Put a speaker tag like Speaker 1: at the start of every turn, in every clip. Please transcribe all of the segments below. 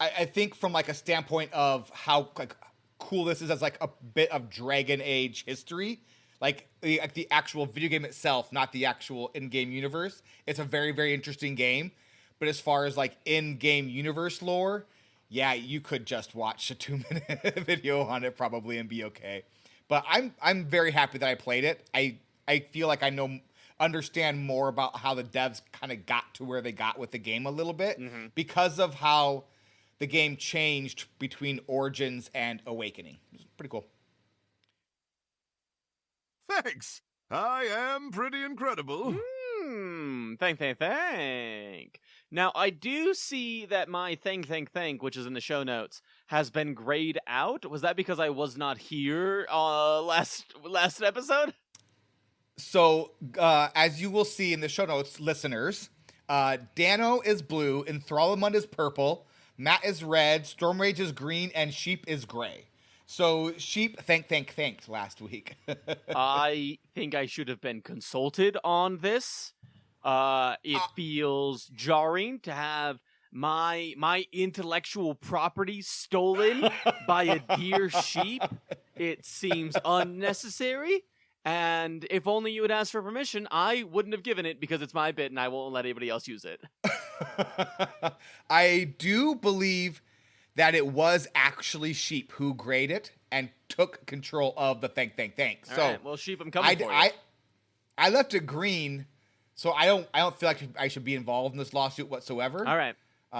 Speaker 1: I think from like a standpoint of how like cool this is as like a bit of Dragon Age history, like the actual video game itself, not the actual in-game universe. It's a very, very interesting game. But as far as like in-game universe lore, yeah, you could just watch a 2-minute video on it probably and be okay. But I'm very happy that I played it. I feel like I understand more about how the devs kind of got to where they got with the game a little bit because of how the game changed between Origins and Awakening. It's pretty cool.
Speaker 2: Thanks. I am pretty incredible.
Speaker 3: Thank. Now, I do see that my thank, which is in the show notes, has been grayed out. Was that because I was not here last episode?
Speaker 1: So, as you will see in the show notes, listeners, Dano is blue, Enthralmund is purple, Matt is red, Stormrage is green, and Sheep is gray. So, Sheep thanked last week.
Speaker 3: I think I should have been consulted on this. It feels jarring to have my intellectual property stolen by a dear sheep. It seems unnecessary. And if only you had asked for permission, I wouldn't have given it because it's my bit and I won't let anybody else use it.
Speaker 1: I do believe that it was actually Sheep who grayed it and took control of the thank.
Speaker 3: All
Speaker 1: So,
Speaker 3: right, well, Sheep, I'm coming for you.
Speaker 1: I left it green, so I don't feel like I should be involved in this lawsuit whatsoever.
Speaker 3: All right.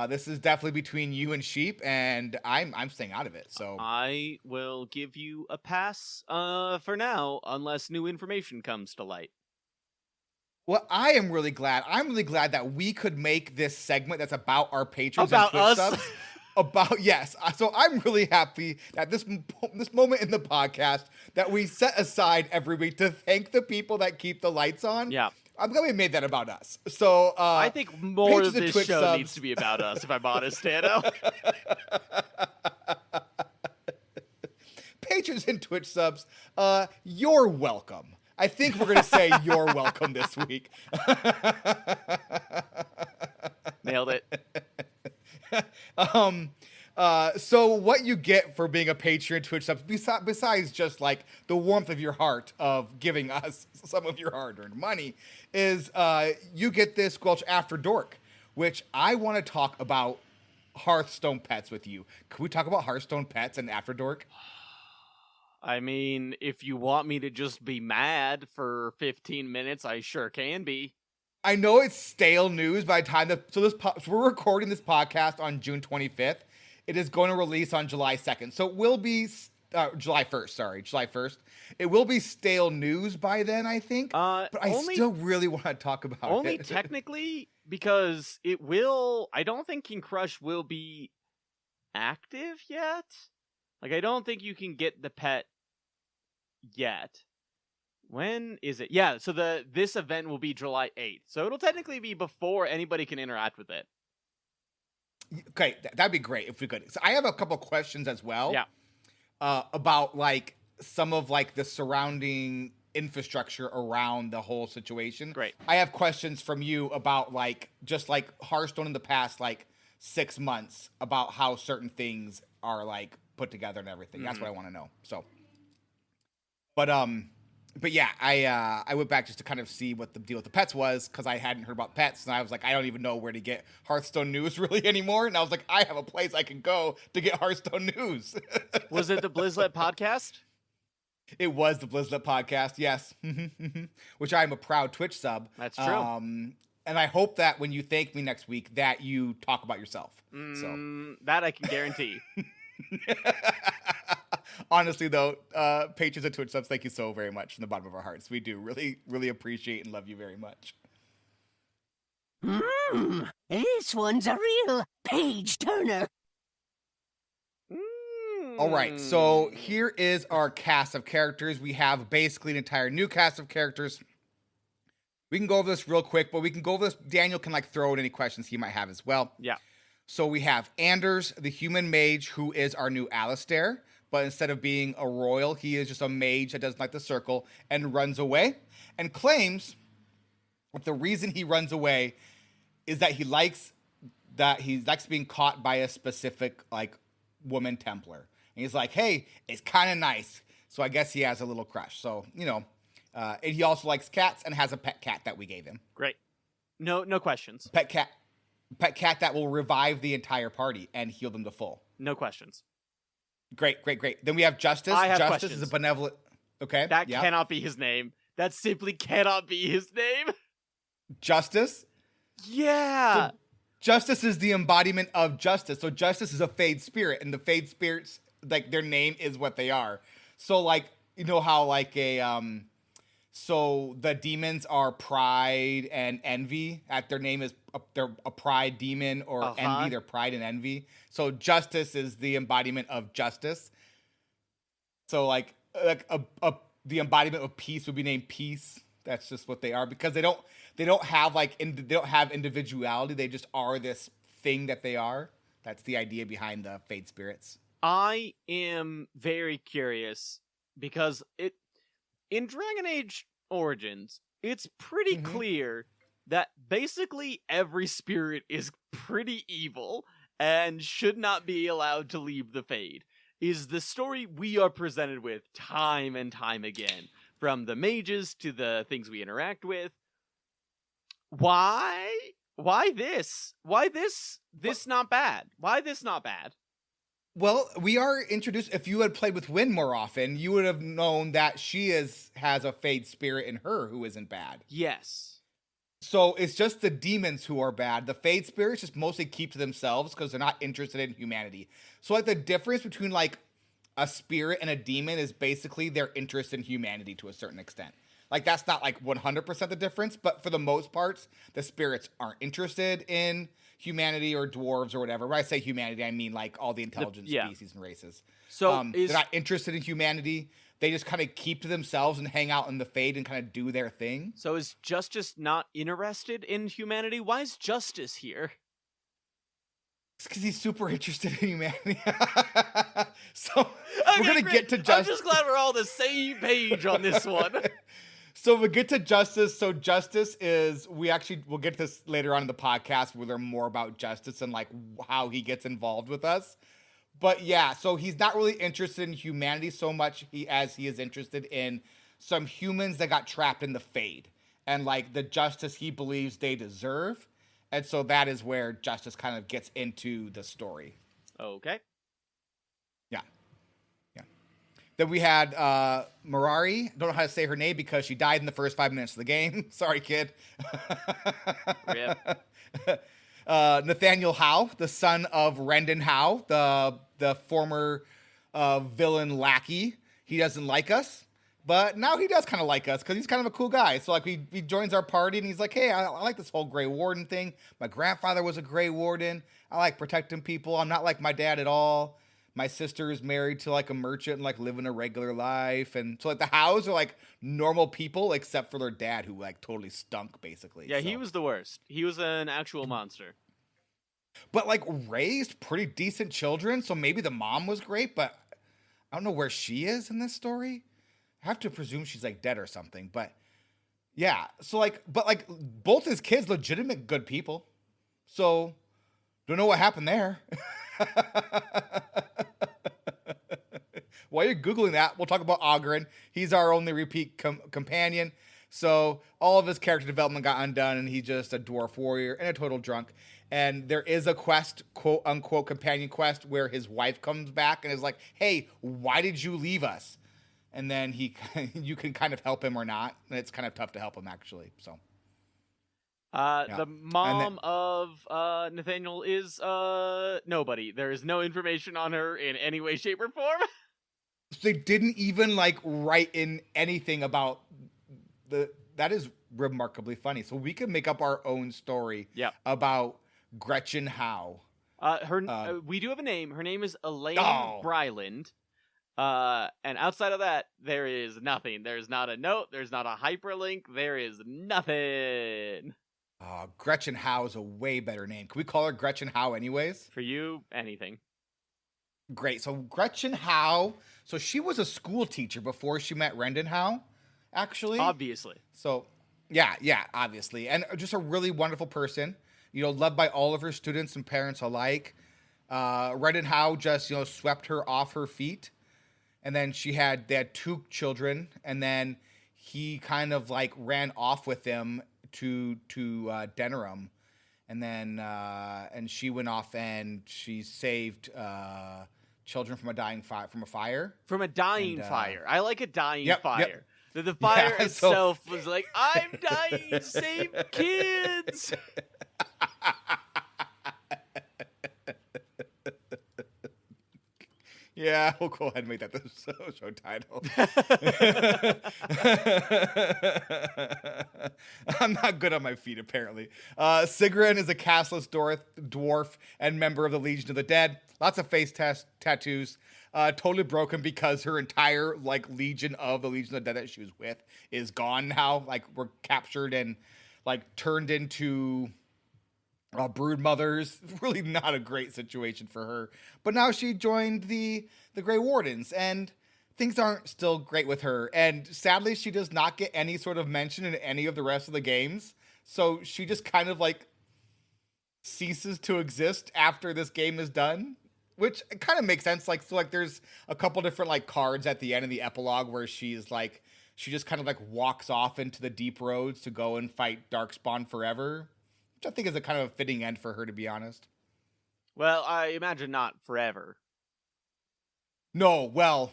Speaker 1: This is definitely between you and Sheep, and I'm staying out of it. So
Speaker 3: I will give you a pass for now, unless new information comes to light.
Speaker 1: Well, I'm really glad that we could make this segment that's about our patrons
Speaker 3: About
Speaker 1: and Twitch
Speaker 3: us?
Speaker 1: subs. Yes. So I'm really happy that this moment in the podcast that we set aside every week to thank the people that keep the lights on.
Speaker 3: Yeah.
Speaker 1: I'm glad we made that about us. So
Speaker 3: I think more of this
Speaker 1: Twitch
Speaker 3: show
Speaker 1: subs
Speaker 3: needs to be about us, if I'm honest, Dano.
Speaker 1: Patrons and Twitch subs, you're welcome. I think we're going to say you're welcome this week.
Speaker 3: Nailed it.
Speaker 1: So what you get for being a Patreon Twitch sub, besides just like the warmth of your heart of giving us some of your hard-earned money, is you get this Squelch After Dork, which I want to talk about Hearthstone pets with you. Can we talk about Hearthstone pets and After Dork?
Speaker 3: I mean, if you want me to just be mad for 15 minutes, I sure can be.
Speaker 1: I know it's stale news by the time so we're recording this podcast on June 25th. It is going to release on July 2nd. So it will be July 1st. It will be stale news by then, I think. But I still really want to talk about it.
Speaker 3: Only technically, because it will... I don't think King Crush will be active yet. Like, I don't think you can get the pet yet. When is it? Yeah, so this event will be July 8th. So it'll technically be before anybody can interact with it.
Speaker 1: Okay, that'd be great if we could. So I have a couple questions as well.
Speaker 3: Yeah.
Speaker 1: About like some of like the surrounding infrastructure around the whole situation.
Speaker 3: Great.
Speaker 1: I have questions from you about like just like Hearthstone in the past like 6 months about how certain things are like put together and everything. That's what I want to know. So, but yeah, I went back just to kind of see what the deal with the pets was because I hadn't heard about pets, and I was like, I don't even know where to get Hearthstone news really anymore. And I was like, I have a place I can go to get Hearthstone news.
Speaker 3: Was it the Blizzlet podcast?
Speaker 1: It was the Blizzlet podcast, yes, which I am a proud Twitch sub.
Speaker 3: That's true.
Speaker 1: And I hope that when you thank me next week, that you talk about yourself.
Speaker 3: That I can guarantee.
Speaker 1: Honestly, though, patrons of Twitch subs, thank you so very much from the bottom of our hearts. We do really, really appreciate and love you very much.
Speaker 4: This one's a real page turner.
Speaker 1: All right, so here is our cast of characters. We have basically an entire new cast of characters. We can go over this real quick, but we can go over this. Daniel can like throw in any questions he might have as well.
Speaker 3: Yeah.
Speaker 1: So we have Anders, the human mage, who is our new Alistair. But instead of being a royal, he is just a mage that doesn't like the circle and runs away. And claims that the reason he runs away is that he likes that he likes being caught by a specific like woman Templar. And he's like, hey, it's kind of nice. So I guess he has a little crush. So, and he also likes cats and has a pet cat that we gave him.
Speaker 3: Great. No questions.
Speaker 1: Pet cat that will revive the entire party and heal them to full.
Speaker 3: No questions.
Speaker 1: Great. Then we have Justice.
Speaker 3: I have
Speaker 1: Justice
Speaker 3: questions.
Speaker 1: is a benevolent. Okay.
Speaker 3: That cannot be his name. That simply cannot be his name.
Speaker 1: Justice?
Speaker 3: Yeah.
Speaker 1: So Justice is the embodiment of justice. So Justice is a Fade spirit, and the Fade spirits, like, their name is what they are. So, like, you know how, like, so the demons are Pride and Envy. Their name is, they're a Pride demon, or Envy, they're Pride and Envy. So Justice is the embodiment of justice. So, like the embodiment of peace would be named Peace. That's just what they are, because they don't have they don't have individuality. They just are this thing that they are. That's the idea behind the Fade spirits.
Speaker 3: I am very curious because in Dragon Age Origins, it's pretty clear that basically every spirit is pretty evil and should not be allowed to leave the Fade. Is the story we are presented with time and time again, from the mages to the things we interact with. Why this? Why this not bad? Why this not bad?
Speaker 1: Well, we are introduced. If you had played with Wynn more often, you would have known that she has a Fade spirit in her who isn't bad.
Speaker 3: Yes.
Speaker 1: So it's just the demons who are bad. The Fade spirits just mostly keep to themselves because they're not interested in humanity. So like the difference between like a spirit and a demon is basically their interest in humanity to a certain extent. Like that's not like 100% the difference, but for the most parts, the spirits aren't interested in humanity or dwarves or whatever. When I say humanity, I mean like all the intelligent species and races.
Speaker 3: So
Speaker 1: they're not interested in humanity. They just kind of keep to themselves and hang out in the Fade and kind of do their thing.
Speaker 3: So is Justice not interested in humanity? Why is Justice here?
Speaker 1: It's because he's super interested in humanity. So
Speaker 3: Okay,
Speaker 1: we're going to get to Justice.
Speaker 3: I'm just glad we're all on the same page on this one.
Speaker 1: So we get to Justice. So Justice is, we'll get to this later on in the podcast. We'll learn more about Justice and like how he gets involved with us. But yeah, so he's not really interested in humanity so much as he is interested in some humans that got trapped in the Fade and like the justice he believes they deserve. And so that is where Justice kind of gets into the story.
Speaker 3: Okay.
Speaker 1: Yeah. Then we had Mirari. Don't know how to say her name because she died in the first 5 minutes of the game. Sorry, kid.
Speaker 3: Rip.
Speaker 1: Nathaniel Howe, the son of Rendon Howe, the former villain lackey. He doesn't like us, but now he does kind of like us because he's kind of a cool guy. So like he joins our party and he's like, hey, I like this whole Grey Warden thing. My grandfather was a Grey Warden. I like protecting people. I'm not like my dad at all. My sister is married to like a merchant and like living a regular life. And so like the Howes are like normal people except for their dad who like totally stunk basically.
Speaker 3: Yeah, he was the worst. He was an actual monster.
Speaker 1: But like raised pretty decent children. So maybe the mom was great, but I don't know where she is in this story. I have to presume she's like dead or something. But yeah, so like, but like both his kids, legitimate good people. So don't know what happened there. While you're Googling that, we'll talk about Ogren. He's our only repeat companion. So all of his character development got undone, and he's just a dwarf warrior and a total drunk. And there is a quest, quote unquote, companion quest, where his wife comes back and is like, hey, why did you leave us? And then you can kind of help him or not. And it's kind of tough to help him, actually. So.
Speaker 3: The mom of Nathaniel is nobody. There is no information on her in any way, shape, or form.
Speaker 1: They didn't even like write in anything about that is remarkably funny. So we can make up our own story about Gretchen Howe.
Speaker 3: We do have a name. Her name is Elaine Bryland. And outside of that, there is nothing. There's not a note. There's not a hyperlink. There is nothing.
Speaker 1: Gretchen Howe is a way better name. Can we call her Gretchen Howe anyways?
Speaker 3: For you, anything.
Speaker 1: Great. So Gretchen Howe, so she was a school teacher before she met Rendon Howe, actually.
Speaker 3: Obviously.
Speaker 1: So, yeah, obviously. And just a really wonderful person. loved by all of her students and parents alike. Red and Howe just, swept her off her feet. And then they had 2 children. And then he kind of like ran off with them to Denerim. And then, and she went off and she saved, children from a dying fire, from a fire.
Speaker 3: From a dying fire. I like a dying fire.
Speaker 1: Yep.
Speaker 3: The fire itself was like, I'm dying, save kids.
Speaker 1: Yeah, we'll go ahead and make that the show title. I'm not good on my feet, apparently. Sigrun is a castless dwarf and member of the Legion of the Dead. Lots of face tattoos. Totally broken because her entire Legion of the Legion of the Dead that she was with is gone now. Were captured and turned into brood mothers. Really not a great situation for her. But now she joined the Grey Wardens, and things aren't still great with her. And sadly, she does not get any sort of mention in any of the rest of the games. So she just kind of ceases to exist after this game is done, which kind of makes sense. There's a couple different cards at the end of the epilogue where she's she just kind of walks off into the deep roads to go and fight Darkspawn forever, which I think is a kind of a fitting end for her, to be honest.
Speaker 3: Well, I imagine not forever.
Speaker 1: No, well,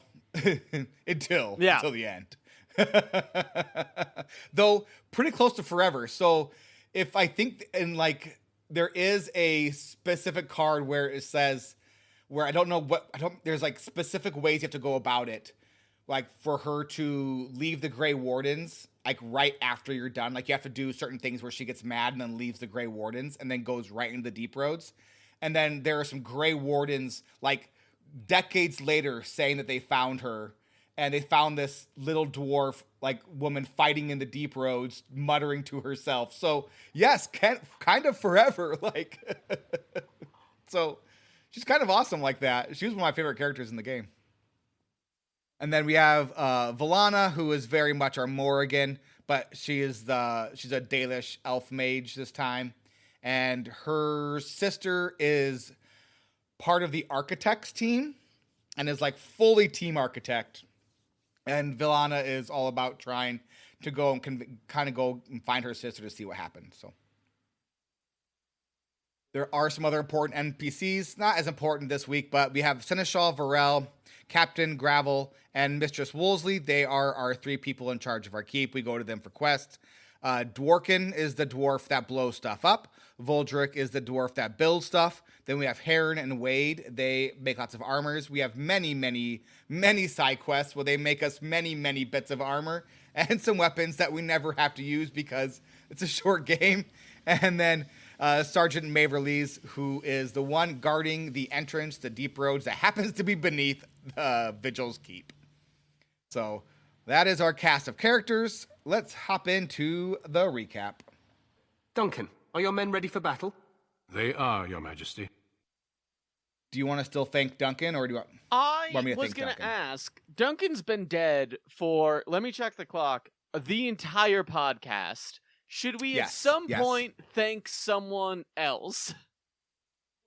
Speaker 1: until the end. Though pretty close to forever. So if I think there is a specific card where it says, where there's specific ways you have to go about it. For her to leave the Grey Wardens, right after you're done. You have to do certain things where she gets mad and then leaves the Grey Wardens and then goes right into the deep roads. And then there are some Grey Wardens, decades later, saying that they found her. And they found this little dwarf, woman fighting in the deep roads, muttering to herself. So, yes, kind of forever. So, she's kind of awesome like that. She was one of my favorite characters in the game. And then we have Vellana, who is very much our Morrigan, but she's a Dalish elf mage this time. And her sister is part of the architects team and is fully team architect. And Vellana is all about trying to go and kind of go and find her sister to see what happened. So there are some other important NPCs, not as important this week, but we have Seneschal Varel, Captain Gravel, and Mistress Wolseley. They are our 3 people in charge of our keep. We go to them for quests. Dworkin is the dwarf that blows stuff up. Voldrick is the dwarf that builds stuff. Then we have Heron and Wade. They make lots of armors. We have many, many, many side quests where they make us many, many bits of armor and some weapons that we never have to use because it's a short game. And then Sergeant Maverleys, who is the one guarding the entrance to deep roads that happens to be beneath Vigil's Keep. So that is our cast of characters. Let's hop into the recap.
Speaker 5: Duncan, are your men ready for battle?
Speaker 2: They are, Your Majesty.
Speaker 1: Do you want to still thank Duncan, or do you want me to
Speaker 3: was
Speaker 1: thank
Speaker 3: going
Speaker 1: Duncan?
Speaker 3: to ask, Duncan's been dead for, let me check the clock, the entire podcast. Should we at some point thank someone else?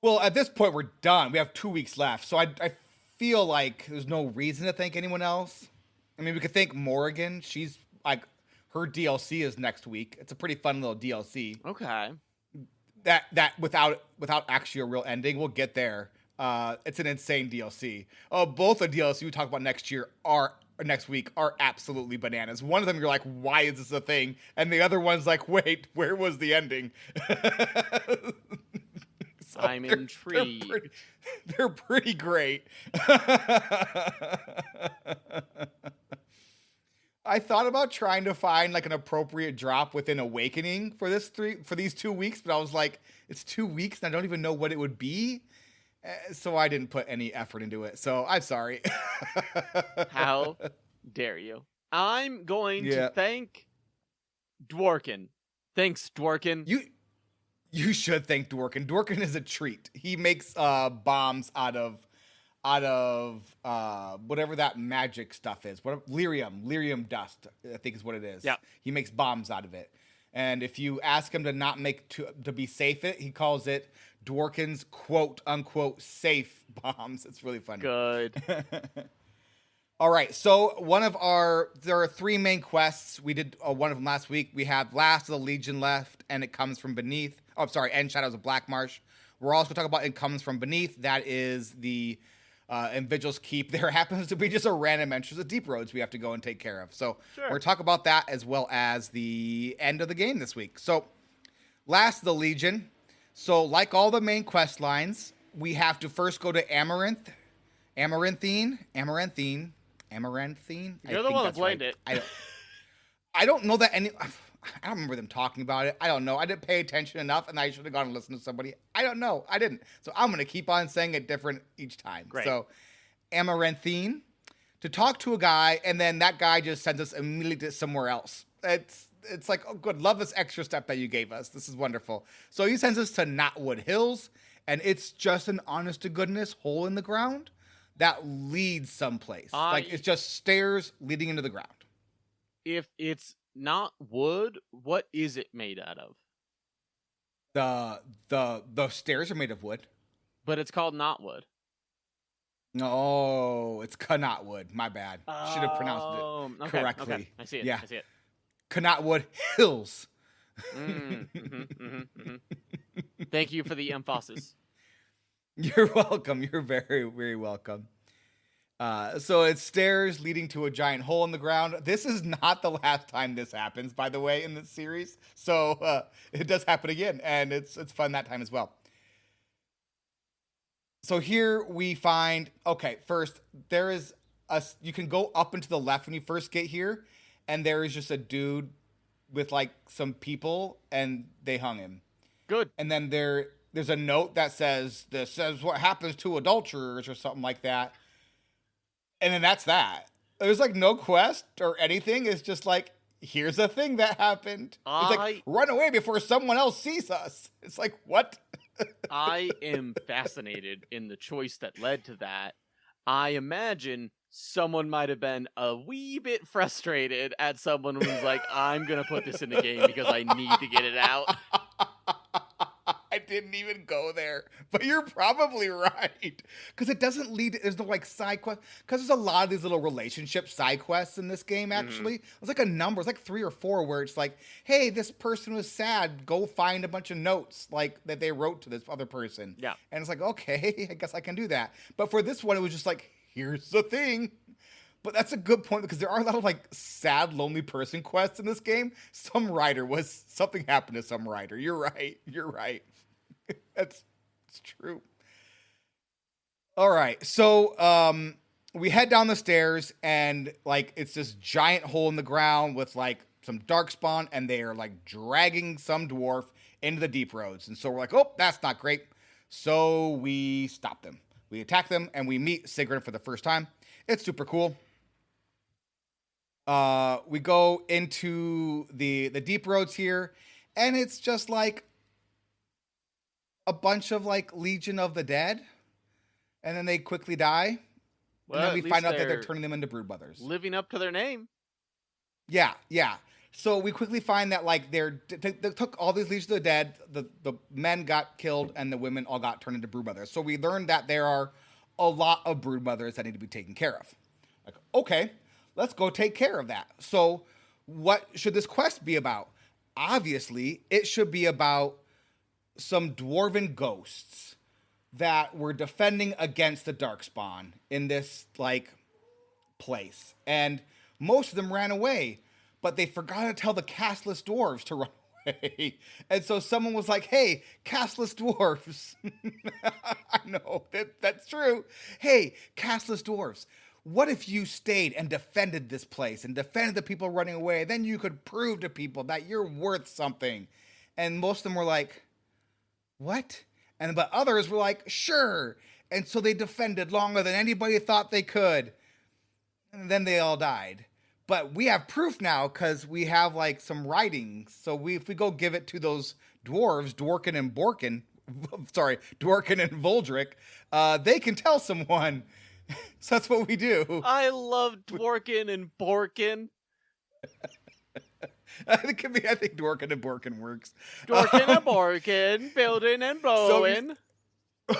Speaker 1: Well, at this point, we're done. We have 2 weeks left, so I feel like there's no reason to thank anyone else. I mean, we could thank Morrigan. She's her DLC is next week. It's a pretty fun little DLC.
Speaker 3: Okay.
Speaker 1: That without actually a real ending, we'll get there. It's an insane DLC. Both the DLC we talk about next week are absolutely bananas. One of them you're like, why is this a thing? And the other one's like, wait, where was the ending? So
Speaker 3: I'm intrigued.
Speaker 1: They're pretty great. I thought about trying to find an appropriate drop within Awakening for these 2 weeks, but I was like, it's 2 weeks and I don't even know what it would be. So I didn't put any effort into it. So I'm sorry.
Speaker 3: How dare you? I'm going to thank Dworkin. Thanks, Dworkin.
Speaker 1: You should thank Dworkin. Dworkin is a treat. He makes bombs out of whatever that magic stuff is. Lyrium dust, I think is what it is.
Speaker 3: Yeah.
Speaker 1: He makes bombs out of it. And if you ask him to not to be safe, he calls it Dworkin's quote unquote safe bombs. It's really funny.
Speaker 3: Good.
Speaker 1: All right, so there are 3 main quests. We did one of them last week. We have Last of the Legion left, and it comes from beneath. Oh, sorry, and Shadows of Blackmarsh. We're also talking about It Comes from Beneath. That is the in Vigil's Keep. There happens to be just a random entrance of Deep Roads we have to go and take care of. So
Speaker 3: Sure.
Speaker 1: we're going to talk about that as well as the end of the game this week. So Last of the Legion. So like all the main quest lines, we have to first go to Amaranthine.
Speaker 3: You're the one that played it.
Speaker 1: I don't know that any. I don't remember them talking about it. I don't know. I didn't pay attention enough, and I should have gone and listened to somebody. I don't know. I didn't. So I'm going to keep on saying it different each time.
Speaker 3: Great.
Speaker 1: So Amaranthine, to talk to a guy, and then that guy just sends us immediately to somewhere else. It's like, oh, good. Love this extra step that you gave us. This is wonderful. So he sends us to Knotwood Hills, and it's just an honest-to-goodness hole in the ground that leads someplace. Like, it's just stairs leading into the ground.
Speaker 3: If it's not wood, what is it made out of?
Speaker 1: The stairs are made of wood.
Speaker 3: But it's called not wood.
Speaker 1: No, it's Knotwood. My bad. Should have pronounced it correctly.
Speaker 3: Okay. I see it.
Speaker 1: Yeah.
Speaker 3: I see it.
Speaker 1: Knotwood Hills.
Speaker 3: Thank you for the emphasis.
Speaker 1: You're welcome. You're very, very welcome. So it's stairs leading to a giant hole in the ground. This is not the last time this happens, by the way, in this series. So it does happen again, and it's fun that time as well. So here we find, okay, first, there is you can go up and to the left when you first get here, and there is just a dude with, like, some people, and they hung him.
Speaker 3: Good.
Speaker 1: And then there's a note that says, this says what happens to adulterers or something like that. And then that's that. There's, like, no quest or anything. It's just like, here's a thing that happened. It's like, run away before someone else sees us. It's like, what?
Speaker 3: I am fascinated in the choice that led to that. I imagine someone might have been a wee bit frustrated at someone who's like, I'm going to put this in the game because I need to get it out.
Speaker 1: I didn't even go there, but you're probably right. Because it doesn't lead, there's no, like, side quest. Because there's a lot of these little relationship side quests in this game, actually. It's like a number, it's like 3 or 4 where it's like, hey, this person was sad, go find a bunch of notes, like, that they wrote to this other person.
Speaker 3: Yeah.
Speaker 1: And it's like, okay, I guess I can do that. But for this one, it was just like, here's the thing. But that's a good point, because there are a lot of, like, sad, lonely person quests in this game. Something happened to some writer. You're right. It's true. All right. So we head down the stairs, and, like, it's this giant hole in the ground with, like, some darkspawn, and they are, like, dragging some dwarf into the deep roads. And so we're like, oh, that's not great. So we stop them. We attack them, and we meet Sigrid for the first time. It's super cool. We go into the deep roads here, and it's just like a bunch of, like, Legion of the Dead, and then they quickly die.
Speaker 3: Well,
Speaker 1: and then we find out that they're turning them into broodmothers.
Speaker 3: Living up to their name.
Speaker 1: Yeah. So we quickly find that, like, they took all these Legions of the Dead, the men got killed, and the women all got turned into broodmothers. So we learned that there are a lot of broodmothers that need to be taken care of. Like, okay, let's go take care of that. So what should this quest be about? Obviously, it should be about some dwarven ghosts that were defending against the Darkspawn in this, like, place. And most of them ran away, but they forgot to tell the castless dwarves to run away. And so someone was like, hey, castless dwarves. I know, that's true. Hey, castless dwarves, what if you stayed and defended this place and defended the people running away? Then you could prove to people that you're worth something. And most of them were like, what? But others were like, sure. And so they defended longer than anybody thought they could. And then they all died. But we have proof now because we have, like, some writings. So if we go give it to those dwarves, Dworkin and Voldrick, they can tell someone. So that's what we do.
Speaker 3: I love Dworkin and Borkin.
Speaker 1: I think Dworkin and Borkin works.
Speaker 3: Dorkin and Borkin, building and blowing.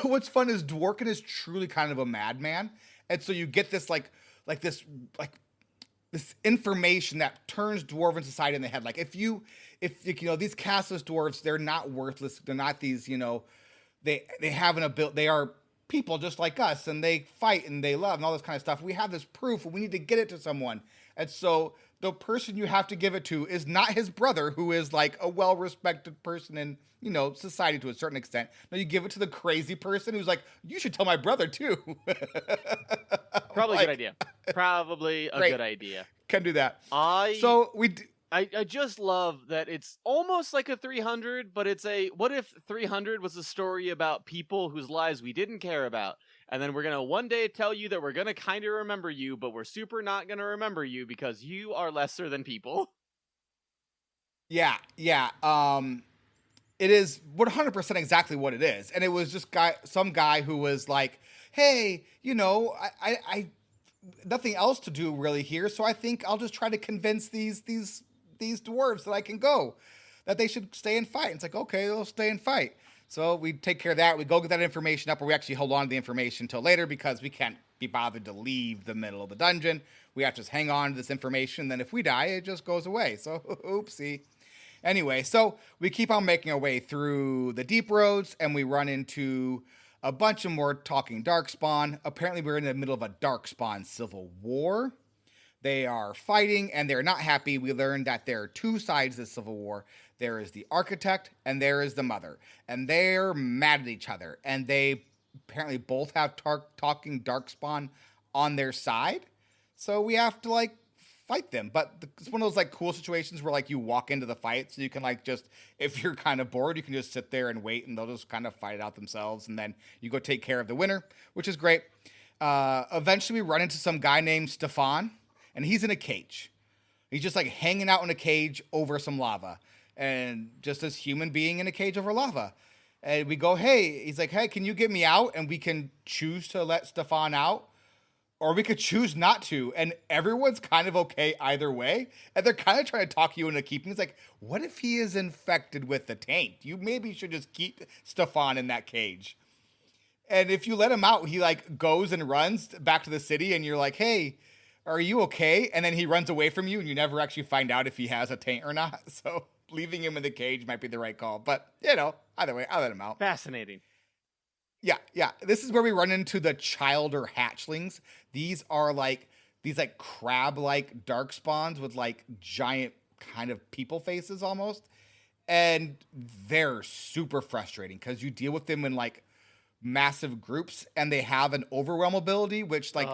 Speaker 1: What's fun is Dworkin is truly kind of a madman, and so you get this this information that turns dwarven society in the head. Like if you know these castless dwarves, they're not worthless. They're not these, you know, they have an ability. They are people just like us, and they fight and they love and all this kind of stuff. We have this proof, and we need to get it to someone. And so the person you have to give it to is not his brother, who is like a well-respected person in, you know, society to a certain extent. No, you give it to the crazy person who's like, you should tell my brother too.
Speaker 3: Probably a good idea. Probably a good idea.
Speaker 1: Can do that. I
Speaker 3: just love that it's almost like a 300, but it's what if 300 was a story about people whose lives we didn't care about? And then we're going to one day tell you that we're going to kind of remember you, but we're super not going to remember you because you are lesser than people.
Speaker 1: Yeah. It is 100% exactly what it is. And it was just some guy who was like, hey, you know, I nothing else to do really here, so I think I'll just try to convince these dwarves that I can go, that they should stay and fight. And it's like, okay, they'll stay and fight. So we take care of that. We go get that information up, or we actually hold on to the information until later because we can't be bothered to leave the middle of the dungeon. We have to just hang on to this information. Then if we die, it just goes away. So oopsie. Anyway, so we keep on making our way through the deep roads, and we run into a bunch of more talking darkspawn. Apparently, we're in the middle of a darkspawn civil war. They are fighting, and they're not happy. We learned that there are two sides of the civil war. There is the architect, and there is the mother. And they're mad at each other. And they apparently both have talking darkspawn on their side. So we have to, like, fight them. But it's one of those, like, cool situations where, like, you walk into the fight. So you can, like, just, if you're kind of bored, you can just sit there and wait. And they'll just kind of fight it out themselves. And then you go take care of the winner, which is great. Eventually, we run into some guy named Stefan. And he's in a cage. He's just like hanging out in a cage over some lava. And just this human being in a cage over lava. And we go, hey, he's like, hey, can you get me out? And we can choose to let Stefan out. Or we could choose not to. And everyone's kind of okay either way. And they're kind of trying to talk you into keeping. It's like, what if he is infected with the taint? You maybe should just keep Stefan in that cage. And if you let him out, he like goes and runs back to the city. And you're like, hey, are you okay? And then he runs away from you, and you never actually find out if he has a taint or not. So leaving him in the cage might be the right call. But, you know, either way, I'll let him out.
Speaker 3: Fascinating.
Speaker 1: Yeah. This is where we run into the child or hatchlings. These are like crab-like dark spawns with like giant kind of people faces almost. And they're super frustrating because you deal with them in like massive groups, and they have an overwhelm ability, which like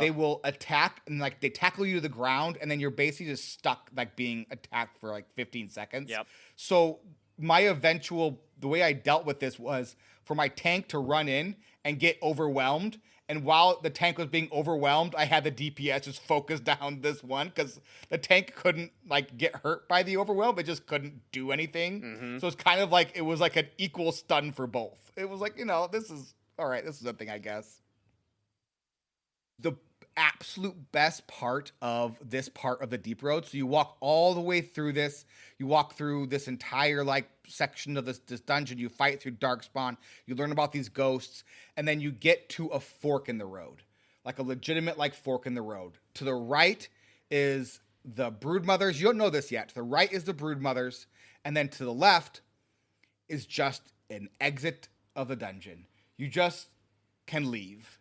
Speaker 1: they will attack and like they tackle you to the ground, and then you're basically just stuck like being attacked for like 15 seconds.
Speaker 3: Yep.
Speaker 1: So the way I dealt with this was for my tank to run in and get overwhelmed. And while the tank was being overwhelmed, I had the DPS just focus down this one because the tank couldn't like get hurt by the overwhelm. It just couldn't do anything. Mm-hmm. So it's kind of like it was like an equal stun for both. It was like, you know, this is all right. This is a thing, I guess. The absolute best part of this part of the deep road. So you walk all the way through this. You walk through this entire like section of this dungeon. You fight through Darkspawn. You learn about these ghosts, and then you get to a fork in the road, like a legitimate like fork in the road. To the right is the Broodmothers. You don't know this yet. To the right is the Broodmothers, and then to the left is just an exit of the dungeon. You just can leave.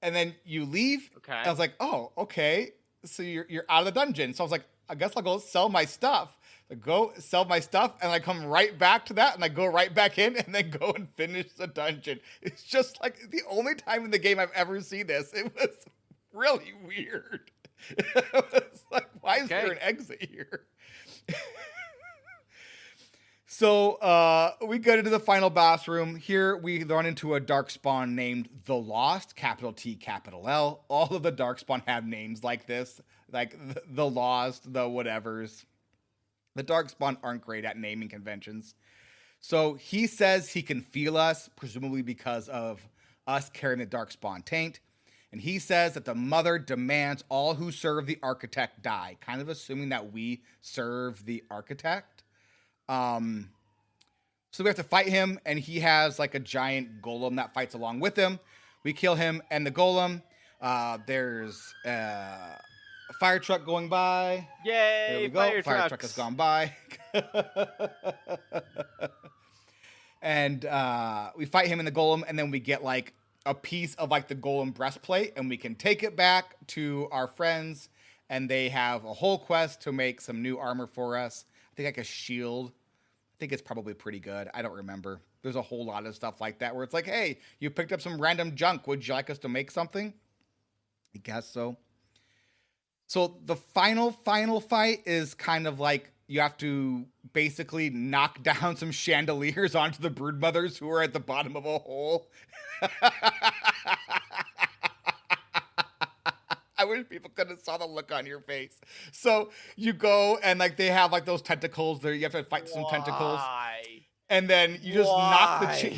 Speaker 1: And then you leave. Okay. I was like, oh, okay. So you're out of the dungeon. So I was like, I guess I'll go sell my stuff. I go sell my stuff, and I come right back to that, and I go right back in, and then go and finish the dungeon. It's just like the only time in the game I've ever seen this. It was really weird. It was like, why is there an exit here? So we go into the final boss room. Here we run into a darkspawn named The Lost, capital T, capital L. All of the darkspawn have names like this, like the Lost, the whatevers. The darkspawn aren't great at naming conventions. So he says he can feel us, presumably because of us carrying the darkspawn taint. And he says that the mother demands all who serve the architect die, kind of assuming that we serve the architect. So we have to fight him, and he has like a giant golem that fights along with him. We kill him and the golem. There's a fire truck going by.
Speaker 3: Yay!
Speaker 1: There we go. Fire truck has gone by. And we fight him and the golem, and then we get like a piece of like the golem breastplate, and we can take it back to our friends, and they have a whole quest to make some new armor for us. I think like a shield. I think it's probably pretty good. I don't remember. There's a whole lot of stuff like that where it's like, hey, you picked up some random junk. Would you like us to make something? I guess so. So the final fight is kind of like you have to basically knock down some chandeliers onto the broodmothers who are at the bottom of a hole. I wish people could have saw the look on your face. So you go and like they have like those tentacles there. You have to fight some tentacles. And then you just knock the chain.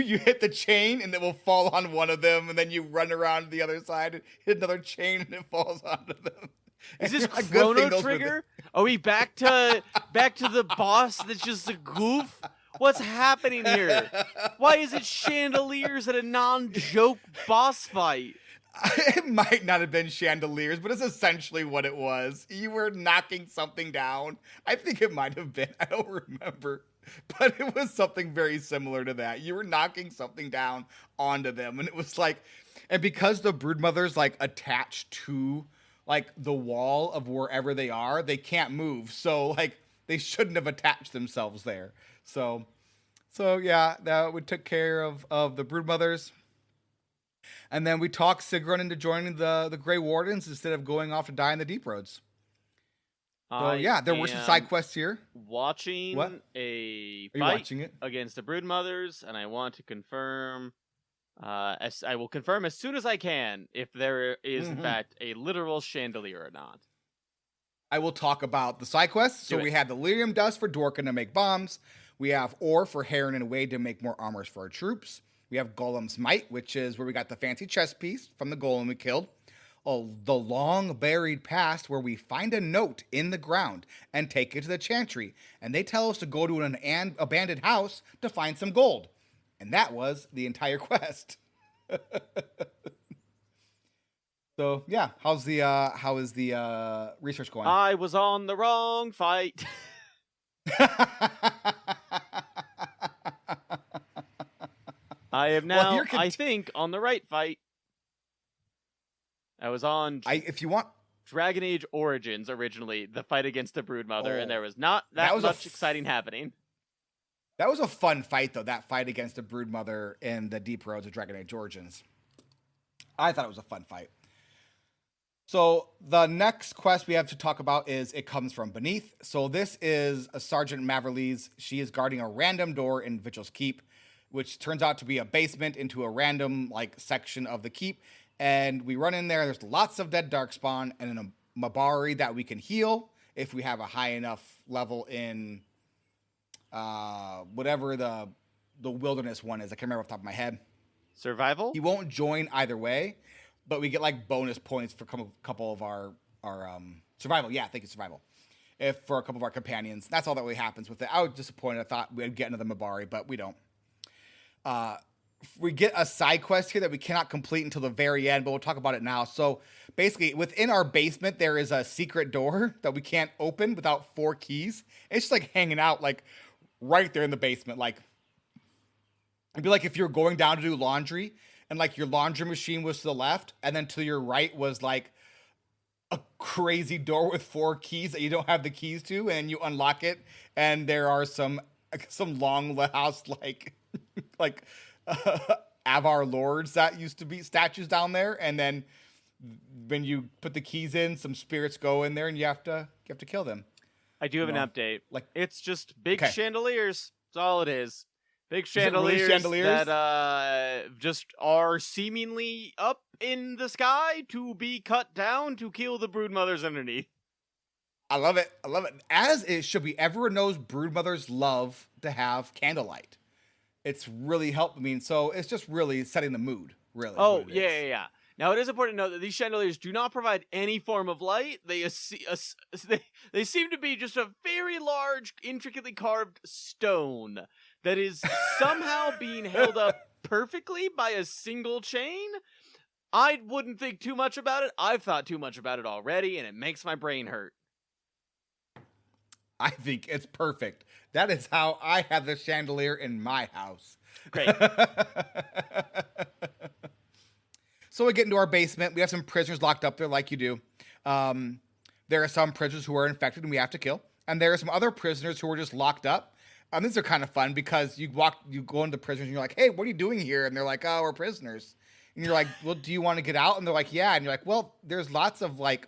Speaker 1: You hit the chain and it will fall on one of them. And then you run around to the other side and hit another chain and it falls onto them.
Speaker 3: Is this Chrono Trigger? Are we back to the boss that's just a goof? What's happening here? Why is it chandeliers at a non-joke boss fight?
Speaker 1: It might not have been chandeliers, but it's essentially what it was. You were knocking something down. I think it might have been. I don't remember. But it was something very similar to that. You were knocking something down onto them. And it was like, and because the broodmother's like attached to like the wall of wherever they are, they can't move. So like they shouldn't have attached themselves there. So yeah, that we took care of the broodmothers. And then we talked Sigrun into joining the Grey Wardens instead of going off to die in the Deep Roads. So yeah, there were some side quests here.
Speaker 3: Watching a fight against the broodmothers, and I want to confirm. I will confirm as soon as I can if there is in fact a literal chandelier or not.
Speaker 1: I will talk about the side quests. So we had the lyrium dust for Dwarken to make bombs. We have ore for Heron and Wade to make more armors for our troops. We have Golem's Might, which is where we got the fancy chest piece from the golem we killed. The long buried past, where we find a note in the ground and take it to the chantry. And they tell us to go to an abandoned house to find some gold. And that was the entire quest. So yeah, how is the research going?
Speaker 3: I was on the wrong fight. I am now, I think, on the right fight. I was on
Speaker 1: if you want
Speaker 3: Dragon Age Origins originally, the fight against the Broodmother, and there was not that much exciting happening.
Speaker 1: That was a fun fight, though, that fight against the Broodmother in the Deep Roads of Dragon Age Origins. I thought it was a fun fight. So the next quest we have to talk about is It Comes From Beneath. So this is a Sergeant Maverleys. She is guarding a random door in Vigil's Keep, which turns out to be a basement into a random section of the keep. And we run in there. There's lots of dead darkspawn and a Mabari that we can heal if we have a high enough level in whatever the wilderness one is. I can't remember off the top of my head.
Speaker 3: Survival?
Speaker 1: He won't join either way, but we get bonus points for a couple of our survival. Yeah, I think it's survival. If for a couple of our companions. That's all that really happens with it. I was disappointed. I thought we'd get another Mabari, but we don't. We get a side quest here that we cannot complete until the very end, but we'll talk about it now. So basically, within our basement, there is a secret door that we can't open without 4 keys. It's just hanging out right there in the basement. It'd be like if you're going down to do laundry and your laundry machine was to the left, and then to your right was a crazy door with 4 keys that you don't have the keys to, and you unlock it, and there are some long house Avar lords that used to be statues down there, and then when you put the keys in, some spirits go in there, and you have to kill them.
Speaker 3: I do have an update. It's just big chandeliers. That's all it is. Big chandeliers, that just are seemingly up in the sky to be cut down to kill the broodmothers underneath.
Speaker 1: I love it. As it should be. Everyone knows broodmothers love to have candlelight. It's really helped. So it's just really setting the mood, really.
Speaker 3: Oh, yeah. Now, it is important to note that these chandeliers do not provide any form of light. They seem to be just a very large, intricately carved stone that is somehow being held up perfectly by a single chain. I wouldn't think too much about it. I've thought too much about it already, and it makes my brain hurt.
Speaker 1: I think it's perfect. That is how I have the chandelier in my house.
Speaker 3: Great.
Speaker 1: So we get into our basement. We have some prisoners locked up there like you do. There are some prisoners who are infected and we have to kill. And there are some other prisoners who are just locked up. These are kind of fun because you go into the prisoners and you're like, hey, what are you doing here? And they're like, oh, we're prisoners. And you're like, well, do you want to get out? And they're like, yeah. And you're like, well, there's lots of like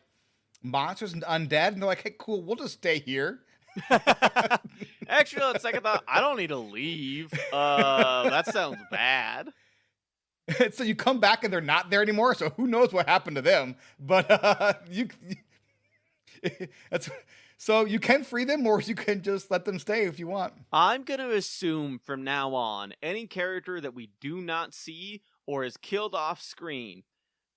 Speaker 1: monsters and undead. And they're like, hey, cool, we'll just stay here.
Speaker 3: Actually, on second thought, I don't need to leave. That sounds bad.
Speaker 1: So you come back and they're not there anymore. So who knows what happened to them? But so you can free them, or you can just let them stay if you want.
Speaker 3: I'm going to assume from now on, any character that we do not see or is killed off screen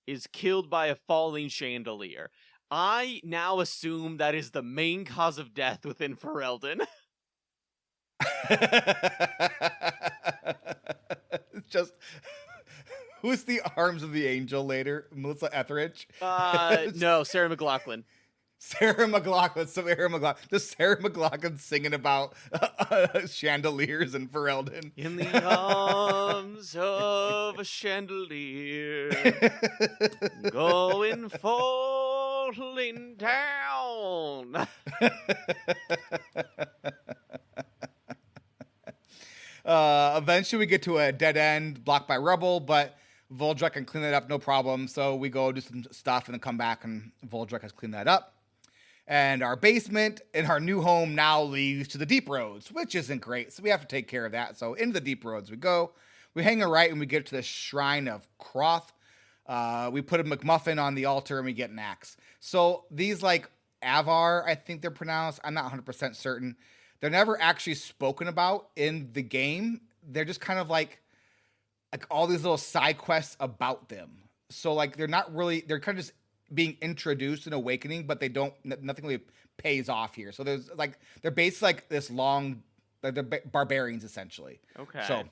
Speaker 3: is killed by a falling chandelier. I now assume that is the main cause of death within Ferelden.
Speaker 1: It's just, who's the arms of the angel later? Melissa Etheridge?
Speaker 3: No, Sarah McLachlan.
Speaker 1: Sarah McLachlan. Just Sarah McLachlan singing about chandeliers and Ferelden.
Speaker 3: In the arms of a chandelier, going falling down.
Speaker 1: Eventually we get to a dead end blocked by rubble, but Voldrek can clean that up no problem. So we go do some stuff and then come back and Voldrek has cleaned that up. And our basement in our new home now leads to the deep roads, which isn't great. So we have to take care of that. So into the deep roads we go. We hang a right and we get to the shrine of Croth. We put a McMuffin on the altar and we get an axe. So these like Avar, I think they're pronounced. I'm not 100% certain. They're never actually spoken about in the game. They're just kind of like all these little side quests about them. So like they're kind of just being introduced in Awakening, but nothing really pays off here. So they're basically like this long, like they're barbarians essentially.
Speaker 3: Okay.
Speaker 1: So,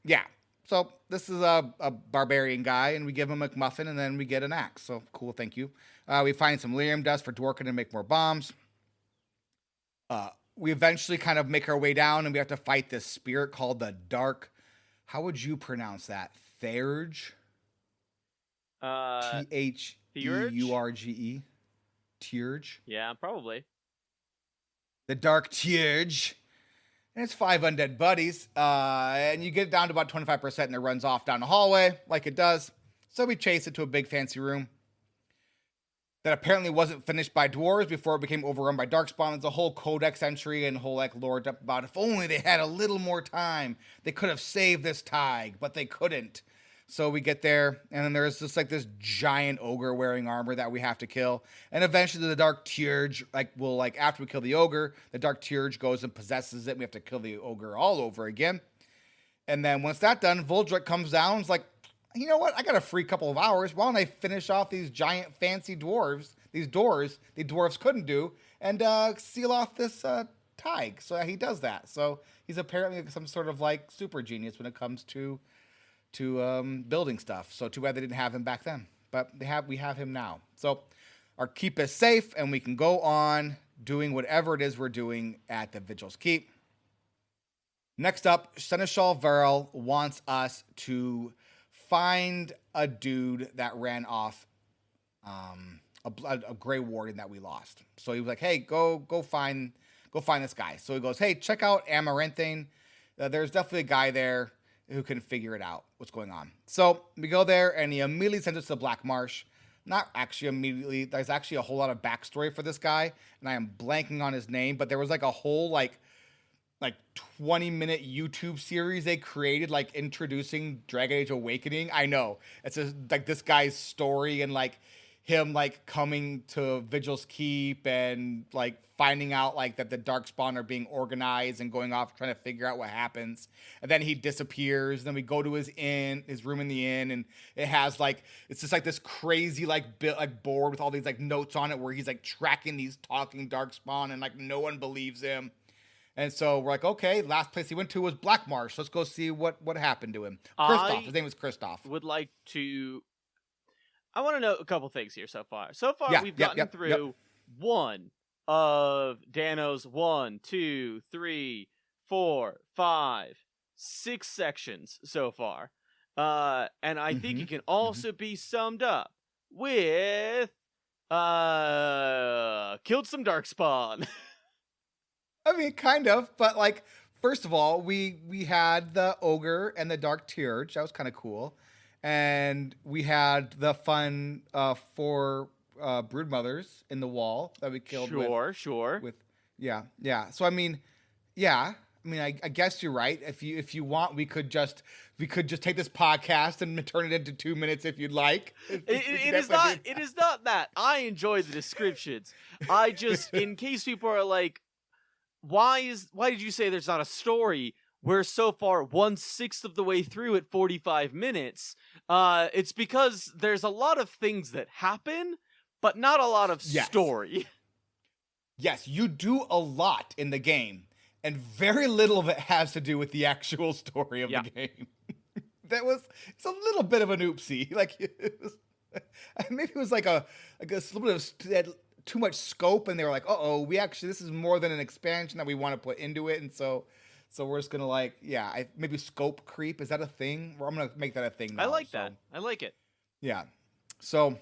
Speaker 1: yeah. So this is a barbarian guy, and we give him a McMuffin, and then we get an axe. So cool, thank you. We find some lyrium dust for Dwarken to make more bombs. We eventually kind of make our way down, and we have to fight this spirit called the Dark. How would you pronounce that? Theurge? Theurge? Teurge?
Speaker 3: Yeah, probably.
Speaker 1: The Dark Teurge. And it's 5 undead buddies. And you get it down to about 25% and it runs off down the hallway like it does. So we chase it to a big fancy room that apparently wasn't finished by dwarves before it became overrun by darkspawn. It's a whole codex entry and whole like lore about if only they had a little more time, they could have saved this Tig, but they couldn't. So we get there, and then there's just like this giant ogre wearing armor that we have to kill. And eventually the Dark Teurge, after we kill the ogre, the Dark Teurge goes and possesses it. We have to kill the ogre all over again. And then once that's done, Voldrek comes down and is like, you know what? I got a free couple of hours. Why don't I finish off these giant fancy dwarves, these doors the dwarves couldn't do, and seal off this Tig. So he does that. So he's apparently some sort of like super genius when it comes to building stuff. So too bad they didn't have him back then, but we have him now. So our keep is safe and we can go on doing whatever it is we're doing at the Vigil's Keep. Next up, Seneschal Varel wants us to find a dude that ran off a Grey Warden that we lost. So he was like, hey, go find this guy. So he goes, hey, check out Amaranthine. There's definitely a guy there who can figure it out, what's going on. So we go there, and he immediately sends us to the Black Marsh. Not actually immediately. There's actually a whole lot of backstory for this guy, and I am blanking on his name, but there was like a whole like 20-minute YouTube series they created, like introducing Dragon Age Awakening. I know. It's like this guy's story, and like him like coming to Vigil's Keep and like finding out like that the Darkspawn are being organized and going off trying to figure out what happens. And then he disappears. Then we go to his room in the inn, and it has like, it's just like this crazy like board with all these like notes on it where he's like tracking these talking Darkspawn, and like no one believes him. And so we're like, okay, last place he went to was Black Marsh. Let's go see what happened to him. Kristoff. His name was Kristoff.
Speaker 3: I want to know a couple things here so far. We've gotten through one of Dano's 1, 2, 3, 4, 5, 6 sections so far. And I think it can also be summed up with killed some Darkspawn.
Speaker 1: I mean, kind of, but like, first of all, we had the ogre and the dark tearage. That was kind of cool. And we had the fun 4 broodmothers in the wall that we killed.
Speaker 3: Sure.
Speaker 1: Yeah. So I mean, I guess you're right. If you want, we could just take this podcast and turn it into 2 minutes if you'd like.
Speaker 3: It is not that. I enjoy the descriptions. I just, in case people are like, why did you say there's not a story? We're so far 1/6 of the way through at 45 minutes. It's because there's a lot of things that happen, but not a lot of story.
Speaker 1: Yes, you do a lot in the game, and very little of it has to do with the actual story of the game. It's a little bit of an oopsie. Like, maybe it was like a little bit of too much scope, and they were like, this is more than an expansion that we want to put into it, and so we're just gonna like, maybe scope creep. Is that a thing? I'm gonna make that a thing now.
Speaker 3: I like that. I like it.
Speaker 1: Yeah. So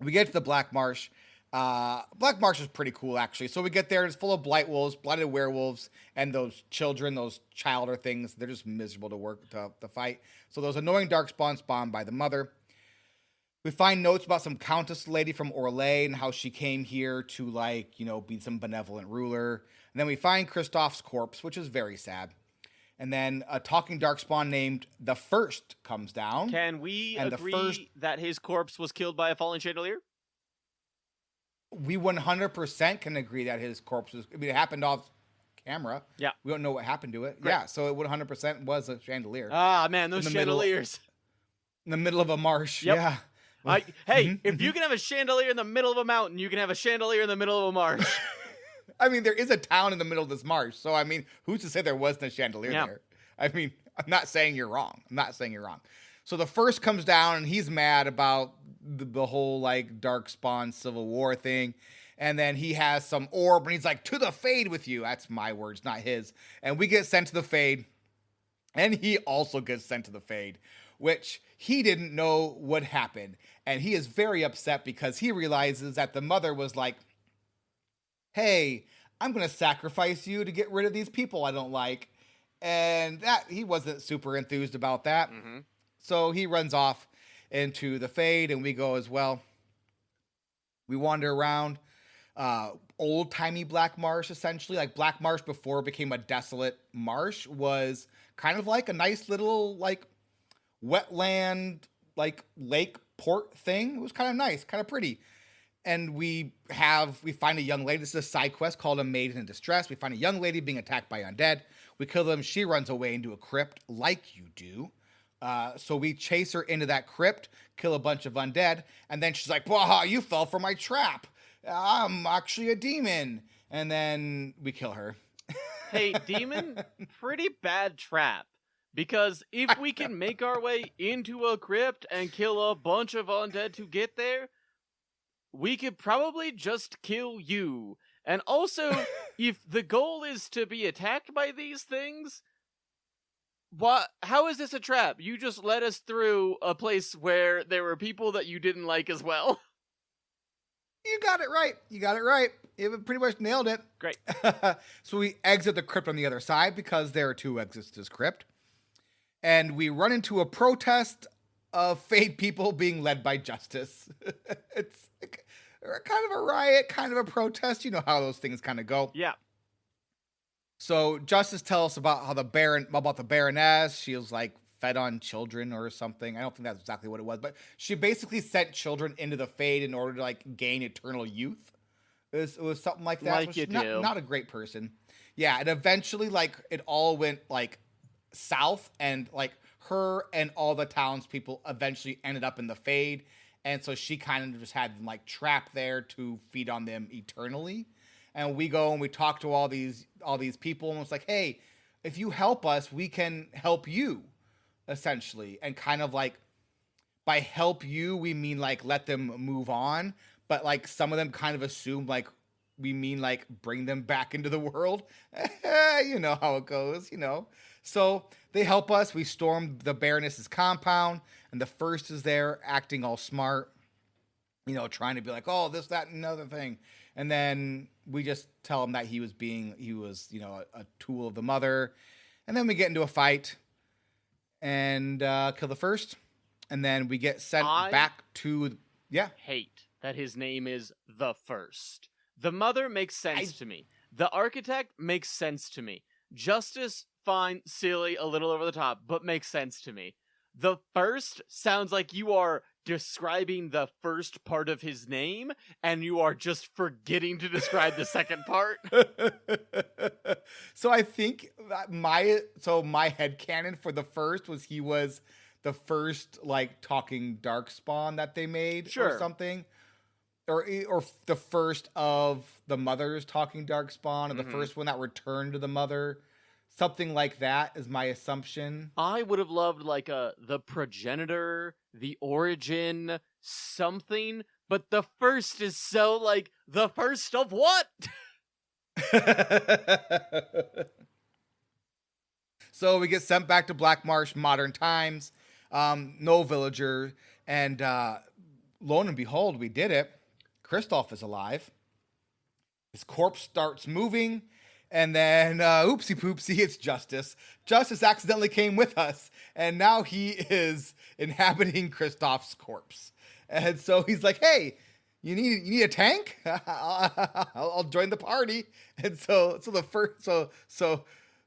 Speaker 1: we get to the Black Marsh. Black Marsh is pretty cool, actually. So we get there, it's full of blight wolves, blighted werewolves, and those children, those childer things. They're just miserable to fight. So those annoying Darkspawn spawned by the mother. We find notes about some countess lady from Orlais and how she came here to, like, be some benevolent ruler. And then we find Kristoff's corpse, which is very sad. And then a talking Darkspawn named The First comes down.
Speaker 3: Can we agree that his corpse was killed by a falling chandelier?
Speaker 1: We 100% can agree that his corpse was... it happened off camera.
Speaker 3: Yeah.
Speaker 1: We don't know what happened to it.
Speaker 3: Great.
Speaker 1: Yeah, so it 100% was a chandelier.
Speaker 3: Ah, man, those chandeliers.
Speaker 1: In the middle of a marsh,
Speaker 3: yep.
Speaker 1: yeah.
Speaker 3: If you can have a chandelier in the middle of a mountain, you can have a chandelier in the middle of a marsh.
Speaker 1: I mean, there is a town in the middle of this marsh, so I mean, who's to say there wasn't a chandelier there? I mean, I'm not saying you're wrong. So the First comes down, and he's mad about the whole, like, Darkspawn Civil War thing. And then he has some orb, and he's like, to the Fade with you. That's my words, not his. And we get sent to the Fade. And he also gets sent to the Fade, which he didn't know would happen. And he is very upset because he realizes that the mother was like, hey, I'm going to sacrifice you to get rid of these people I don't like. And that he wasn't super enthused about that. Mm-hmm. So he runs off into the Fade, and we go as well. We wander around old-timey Black Marsh, essentially. Like, Black Marsh before it became a desolate marsh was kind of like a nice little, like, wetland, like, lake port thing. It was kind of nice, kind of pretty. And we find a young lady. This is a side quest called A Maiden in Distress. We find a young lady being attacked by undead. We kill them. She runs away into a crypt, like you do. So we chase her into that crypt, kill a bunch of undead, and then she's like, "Waha, you fell for my trap. I'm actually a demon." And then we kill her.
Speaker 3: Hey, demon, pretty bad trap. Because if we can make our way into a crypt and kill a bunch of undead to get there, we could probably just kill you. And also, if the goal is to be attacked by these things, how is this a trap? You just led us through a place where there were people that you didn't like as well.
Speaker 1: You got it right. You pretty much nailed it.
Speaker 3: Great.
Speaker 1: So we exit the crypt on the other side because there are 2 exits to this crypt. And we run into a protest of Fade people being led by Justice. It's kind of a riot, kind of a protest. You know how those things kind of go.
Speaker 3: Yeah.
Speaker 1: So Justice tells us about how the Baroness, she was like fed on children or something. I don't think that's exactly what it was, but she basically sent children into the Fade in order to like gain eternal youth. It was something like that.
Speaker 3: Like
Speaker 1: So
Speaker 3: you
Speaker 1: she's
Speaker 3: do.
Speaker 1: not a great person. Yeah, and eventually like it all went like south, and like her and all the townspeople eventually ended up in the Fade, and so she kind of just had them like trapped there to feed on them eternally. And we go and we talk to all these people, and it's like, hey, if you help us, we can help you, essentially. And kind of like by help you, we mean like let them move on, but like some of them kind of assume like we mean like bring them back into the world. You know how it goes, you know. So they help us. We storm the Baroness's compound, and the first is there acting all smart, you know, trying to be like, oh, this, that, and another thing. And then we just tell him that he was, you know, a tool of the mother. And then we get into a fight and kill the first. And then we get sent back to,
Speaker 3: hate that his name is the First. The mother makes sense to me. The architect makes sense to me. Justice, fine, silly, a little over the top, but makes sense to me. The First sounds like you are describing the first part of his name, and you are just forgetting to describe the second part.
Speaker 1: So I think that my headcanon for the First was he was the first like talking darkspawn that they made, or something. Or the first of the mothers talking darkspawn, or the first one that returned to the mother. Something like that is my assumption.
Speaker 3: I would have loved like the progenitor, the origin, something, but the First is so like the first of what?
Speaker 1: So we get sent back to Black Marsh, modern times. No villager, and lo and behold, we did it. Kristoff is alive. His corpse starts moving. And then, oopsie poopsie, it's Justice. Justice accidentally came with us, and now he is inhabiting Kristoff's corpse. And so he's like, "Hey, you need a tank? I'll join the party." And so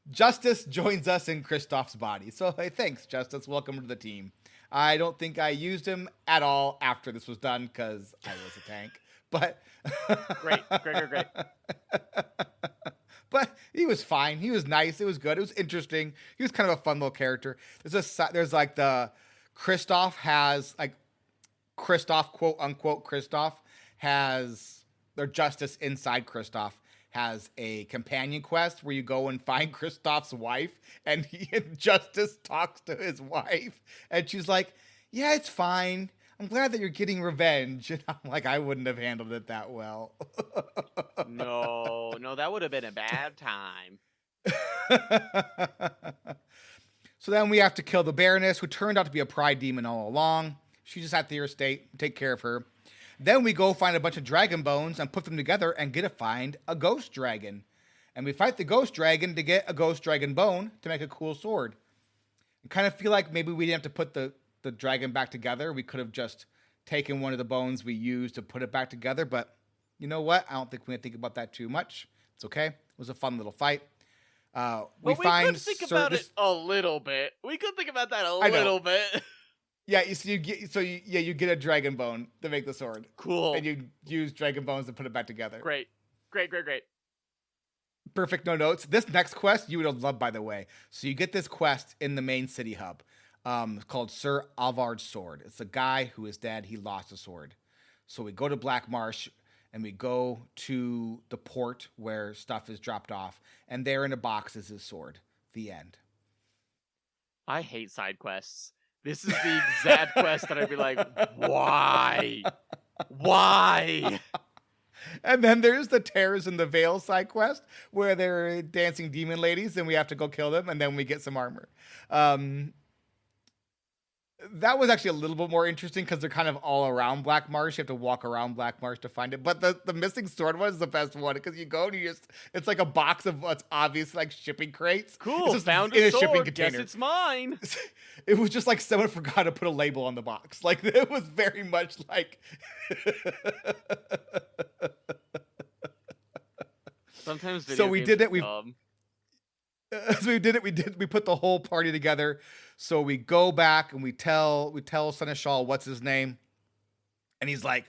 Speaker 1: Justice joins us in Kristoff's body. So hey, thanks, Justice. Welcome to the team. I don't think I used him at all after this was done because I was a tank. But
Speaker 3: great.
Speaker 1: But he was fine. He was nice. It was good. It was interesting. He was kind of a fun little character. There's like the Kristoff has like Kristoff, quote unquote, Kristoff has their Justice inside Kristoff has a companion quest where you go and find Kristoff's wife, and Justice talks to his wife, and she's like, "Yeah, it's fine. I'm glad that you're getting revenge." And I'm like, I wouldn't have handled it that well.
Speaker 3: No, that would have been a bad time.
Speaker 1: So then we have to kill the Baroness, who turned out to be a pride demon all along. She just had the estate, take care of her. Then we go find a bunch of dragon bones and put them together and find a ghost dragon. And we fight the ghost dragon to get a ghost dragon bone to make a cool sword. I kind of feel like maybe we didn't have to put the dragon back together. We could have just taken one of the bones we used to put it back together, but you know what? I don't think we're going to think about that too much. It's okay. It was a fun little fight.
Speaker 3: We could think about it a little bit. We could think about that a little bit.
Speaker 1: Yeah, you get a dragon bone to make the sword.
Speaker 3: Cool.
Speaker 1: And you use dragon bones to put it back together.
Speaker 3: Great.
Speaker 1: Perfect, no notes. This next quest you would love, by the way. So you get this quest in the main city hub. Called Sir Alvard's Sword. It's a guy who is dead. He lost a sword. So we go to Black Marsh and we go to the port where stuff is dropped off. And there in a box is his sword. The end.
Speaker 3: I hate side quests. This is the exact quest that I'd be like, why? Why?
Speaker 1: And then there's the Tears in the Veil side quest where they're dancing demon ladies and we have to go kill them and then we get some armor. That was actually a little bit more interesting because they're kind of all around Black Marsh. You have to walk around Black Marsh to find it. But the missing sword one is the best one because you go and it's like a box of what's obvious like shipping crates.
Speaker 3: Cool,
Speaker 1: it's just
Speaker 3: found
Speaker 1: in
Speaker 3: a
Speaker 1: shipping
Speaker 3: sword,
Speaker 1: container.
Speaker 3: guess it's mine.
Speaker 1: It was just like someone forgot to put a label on the box. Like it was very much like...
Speaker 3: Sometimes
Speaker 1: so we did it. so we put the whole party together. So we go back and we tell Seneschal what's his name, and he's like,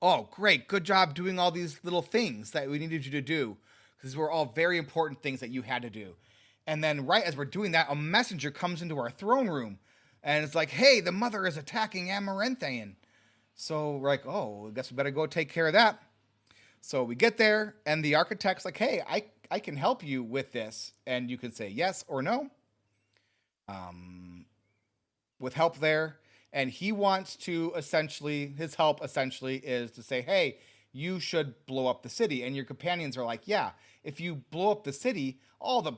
Speaker 1: "Oh, great, good job doing all these little things that we needed you to do, because were all very important things that you had to do." And then right as we're doing that, a messenger comes into our throne room, and it's like, "Hey, the mother is attacking Amaranthaean." So we're like, "Oh, I guess we better go take care of that." So we get there, and the architect's like, "Hey, I can help you with this," and you can say yes or no. With help there, and he wants to his help essentially is to say, "Hey, you should blow up the city." And your companions are like, "Yeah, if you blow up the city,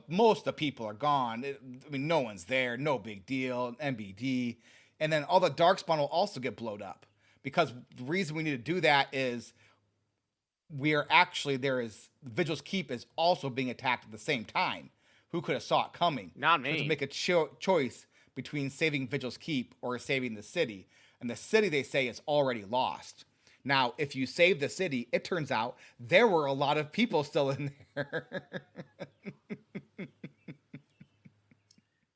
Speaker 1: most of the people are gone. No one's there, no big deal, NBD." And then all the Darkspawn will also get blowed up, because the reason we need to do that is Vigil's Keep is also being attacked at the same time. Who could have saw it coming?
Speaker 3: Not
Speaker 1: So we have
Speaker 3: me.
Speaker 1: to make a choice between saving Vigil's Keep or saving the city. And the city, they say, is already lost. Now, if you save the city, it turns out there were a lot of people still in there.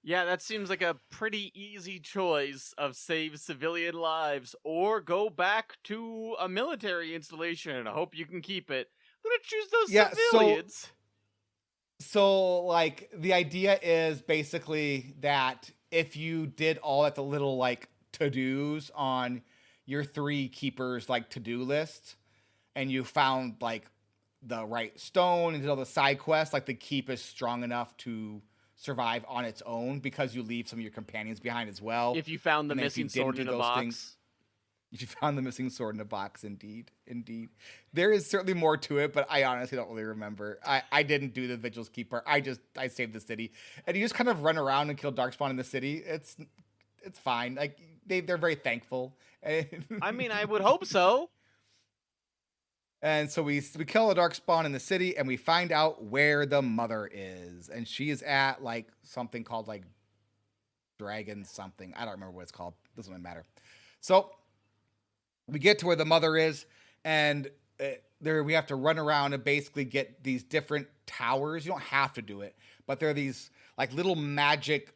Speaker 3: Yeah, that seems like a pretty easy choice of save civilian lives or go back to a military installation. I hope you can keep it. I'm gonna choose those civilians.
Speaker 1: So, like, the idea is basically that if you did all at the little, like, to-dos on your 3 keepers, like, to-do list, and you found, like, the right stone and did all the side quests, like, the keep is strong enough to survive on its own, because you leave some of your companions behind as well.
Speaker 3: If you found the
Speaker 1: And if
Speaker 3: missing
Speaker 1: you didn't
Speaker 3: sword
Speaker 1: do
Speaker 3: in a
Speaker 1: those
Speaker 3: box.
Speaker 1: things- You found the missing sword in a box, indeed. There is certainly more to it, but I honestly don't really remember. I didn't do the Vigil's Keeper. I saved the city. And you just kind of run around and kill Darkspawn in the city. It's fine. Like, they're very thankful.
Speaker 3: I mean, I would hope so.
Speaker 1: And so we kill the Darkspawn in the city, and we find out where the mother is. And she is at, like, something called, like, Dragon something. I don't remember what it's called. Doesn't really matter. So we get to where the mother is, and there we have to run around and basically get these different towers. You don't have to do it, but there are these, like, little magic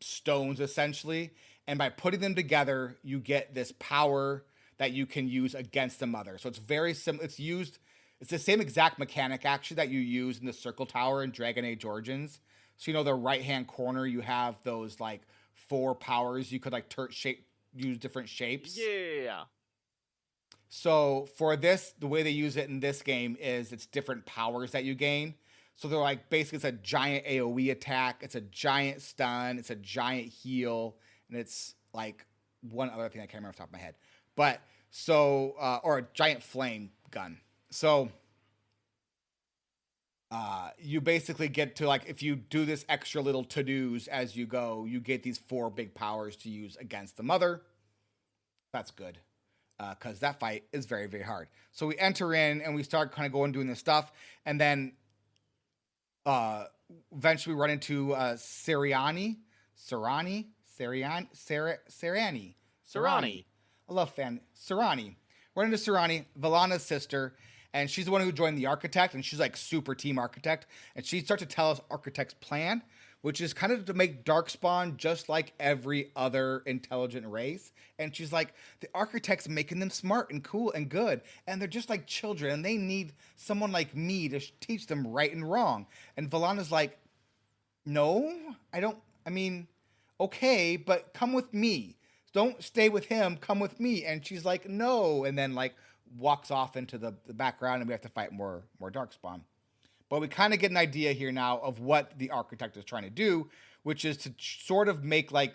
Speaker 1: stones, essentially. And by putting them together, you get this power that you can use against the mother. So it's very similar. It's the same exact mechanic, actually, that you use in the Circle Tower in Dragon Age Origins. So, the right-hand corner, you have those, like, 4 powers. You could, like, use different shapes.
Speaker 3: Yeah.
Speaker 1: So for this, the way they use it in this game is it's different powers that you gain. So they're like, basically it's a giant AoE attack, it's a giant stun, it's a giant heal, and it's like one other thing I can't remember off the top of my head. But so, or a giant flame gun. So you basically get to, like, if you do this extra little to-dos as you go, you get these 4 big powers to use against the mother. That's good, because that fight is very, very hard. So we enter in and we start kind of going doing this stuff, and then eventually we run into Sirani. I love Sirani. Run into Sirani, Valana's sister, and she's the one who joined the Architect, and she's like super team Architect, and she starts to tell us Architect's plan, which is kind of to make Darkspawn just like every other intelligent race. And she's like, the Architect's making them smart and cool and good, and they're just like children, and they need someone like me to teach them right and wrong. And Valana's like, no, okay, but come with me. Don't stay with him, come with me. And she's like, no, and then, like, walks off into the background, and we have to fight more Darkspawn. But we kind of get an idea here now of what the Architect is trying to do, which is to sort of make, like,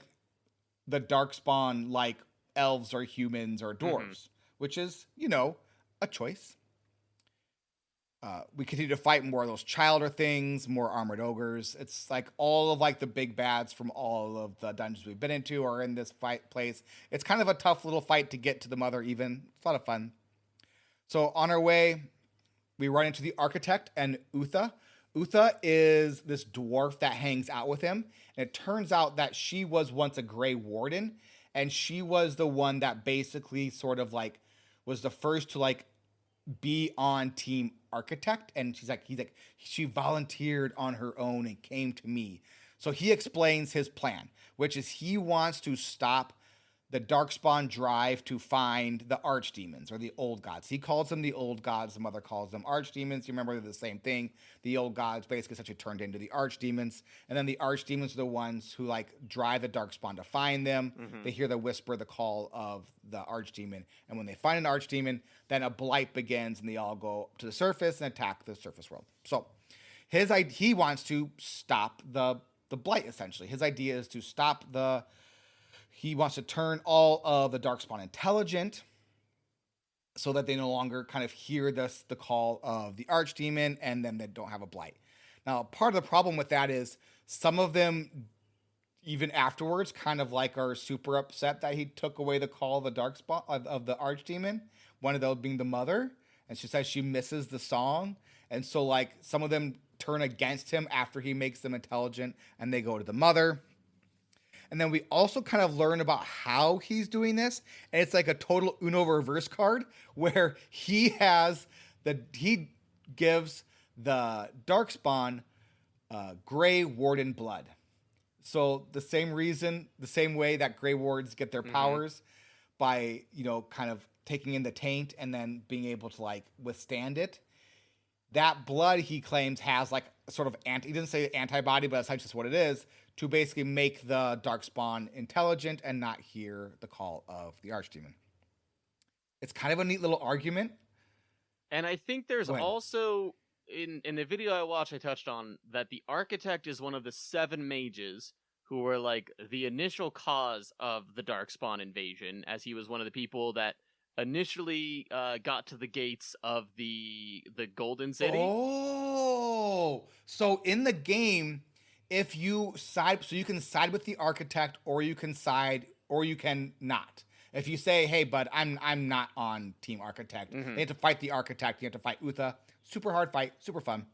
Speaker 1: the Darkspawn like elves or humans or dwarves, which is, a choice. We continue to fight more of those Childer things, more armored ogres. It's like all of, like, the big bads from all of the dungeons we've been into are in this place. It's kind of a tough little fight to get to the mother even. It's a lot of fun. So on our way, we run into the Architect and Utha. Utha is this dwarf that hangs out with him. And it turns out that she was once a Grey Warden. And she was the one that basically sort of, like, was the first to, like, be on Team Architect, and she volunteered on her own and came to me. So he explains his plan, which is he wants to stop the Darkspawn drive to find the archdemons, or the old gods. He calls them the old gods. The mother calls them archdemons. You remember, they're the same thing. The old gods basically essentially turned into the archdemons. And then the archdemons are the ones who like drive the Darkspawn to find them. Mm-hmm. They hear the whisper, the call of the archdemon. And when they find an archdemon, then a blight begins and they all go to the surface and attack the surface world. So he wants to stop the blight, essentially. His idea is to stop he wants to turn all of the Darkspawn intelligent so that they no longer kind of hear the call of the archdemon, and then they don't have a blight. Now, part of the problem with that is some of them, even afterwards, kind of like are super upset that he took away the call of the Darkspawn of the archdemon, one of those being the mother, and she says she misses the song. And so like some of them turn against him after he makes them intelligent, and they go to the mother. And then we also kind of learn about how he's doing this. And it's like a total Uno reverse card where he gives the Darkspawn Grey Warden blood. So the same way that Grey Wardens get their powers by, kind of taking in the taint and then being able to like withstand it. That blood, he claims, has like sort of he didn't say antibody, but that's just what it is, to basically make the Darkspawn intelligent and not hear the call of the archdemon. It's kind of a neat little argument.
Speaker 3: And I think there's also, in the video I watched, I touched on that the Architect is one of the 7 mages who were like the initial cause of the Darkspawn invasion, as he was one of the people that initially got to the gates of the Golden City.
Speaker 1: Oh, so in the game, if you you can side with the Architect, or you can not. If you say, "Hey, bud, I'm not on Team Architect," you have to fight the Architect. You have to fight Utha. Super hard fight, super fun.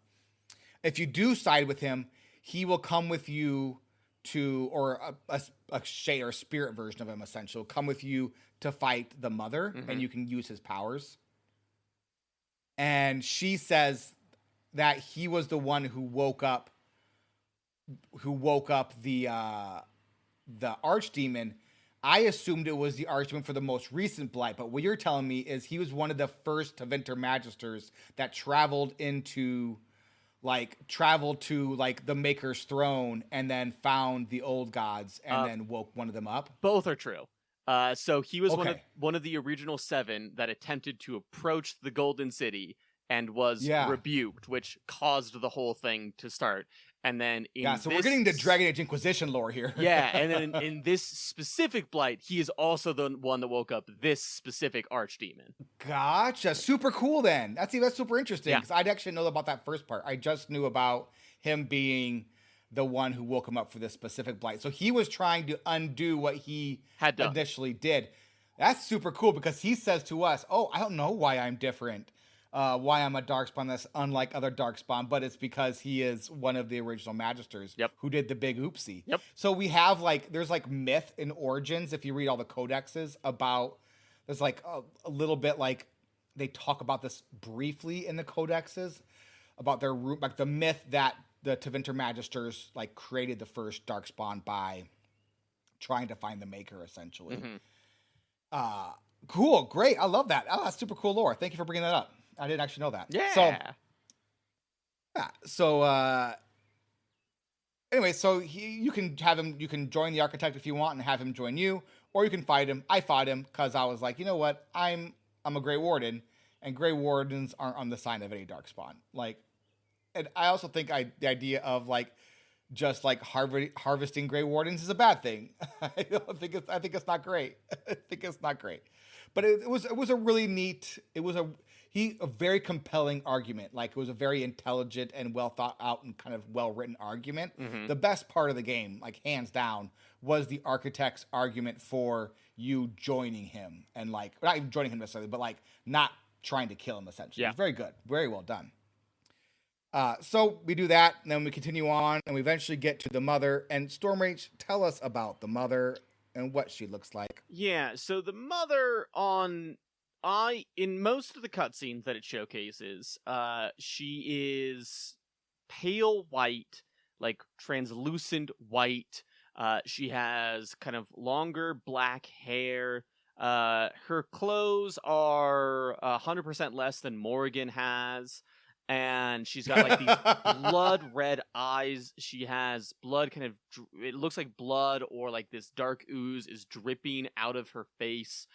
Speaker 1: If you do side with him, he will come with you or a shade or spirit version of him, essentially, will come with you to fight the mother, and you can use his powers. And she says that he was the one who woke up the archdemon. I assumed it was the archdemon for the most recent blight, but what you're telling me is he was one of the first Tevinter Magisters that traveled to the Maker's throne and then found the old gods and then woke one of them up.
Speaker 3: Both are true. So he was one of the original 7 that attempted to approach the Golden City and was rebuked, which caused the whole thing to start. And then
Speaker 1: we're getting the Dragon Age Inquisition lore here.
Speaker 3: And then in this specific blight, he is also the one that woke up this specific archdemon.
Speaker 1: Gotcha. Super cool then. That's super interesting, because I actually know about that first part. I just knew about him being the one who woke him up for this specific blight. So he was trying to undo what he had initially did. That's super cool, because he says to us, "Oh, I don't know why I'm different. Why I'm a Darkspawn that's unlike other Darkspawn, but it's because he is one of the original Magisters who did the big oopsie." So we have there's myth in Origins, if you read all the codexes about, there's a little bit they talk about this briefly in the codexes about their root, the myth that the Tevinter Magisters created the first Darkspawn by trying to find the Maker, essentially. Cool, great, I love that. Oh, that's super cool lore. Thank you for bringing that up. I didn't actually know that. Anyway, so you can have him. You can join the Architect if you want and have him join you, or you can fight him. I fought him because I was like, you know what? I'm a Grey Warden, and Grey Wardens aren't on the side of any Darkspawn. And I also think the idea of harvesting Grey Wardens is a bad thing. I think it's not great. I think it's not great. But it was a really neat. It was a very compelling argument. It was a very intelligent and well thought out and kind of well written argument. The best part of the game, hands down, was the Architect's argument for you joining him and not even joining him necessarily, but not trying to kill him, essentially. It's very good, very well done. So we do that, and then we continue on, and we eventually get to the mother. And Stormrage, tell us about the mother and what she looks like.
Speaker 3: Yeah, so the mother on in most of the cutscenes that it showcases, she is pale white, like translucent white. She has kind of longer black hair. Her clothes are 100% less than Morgan has. And she's got like these blood red eyes. She has blood it looks like blood, or like this dark ooze is dripping out of her face.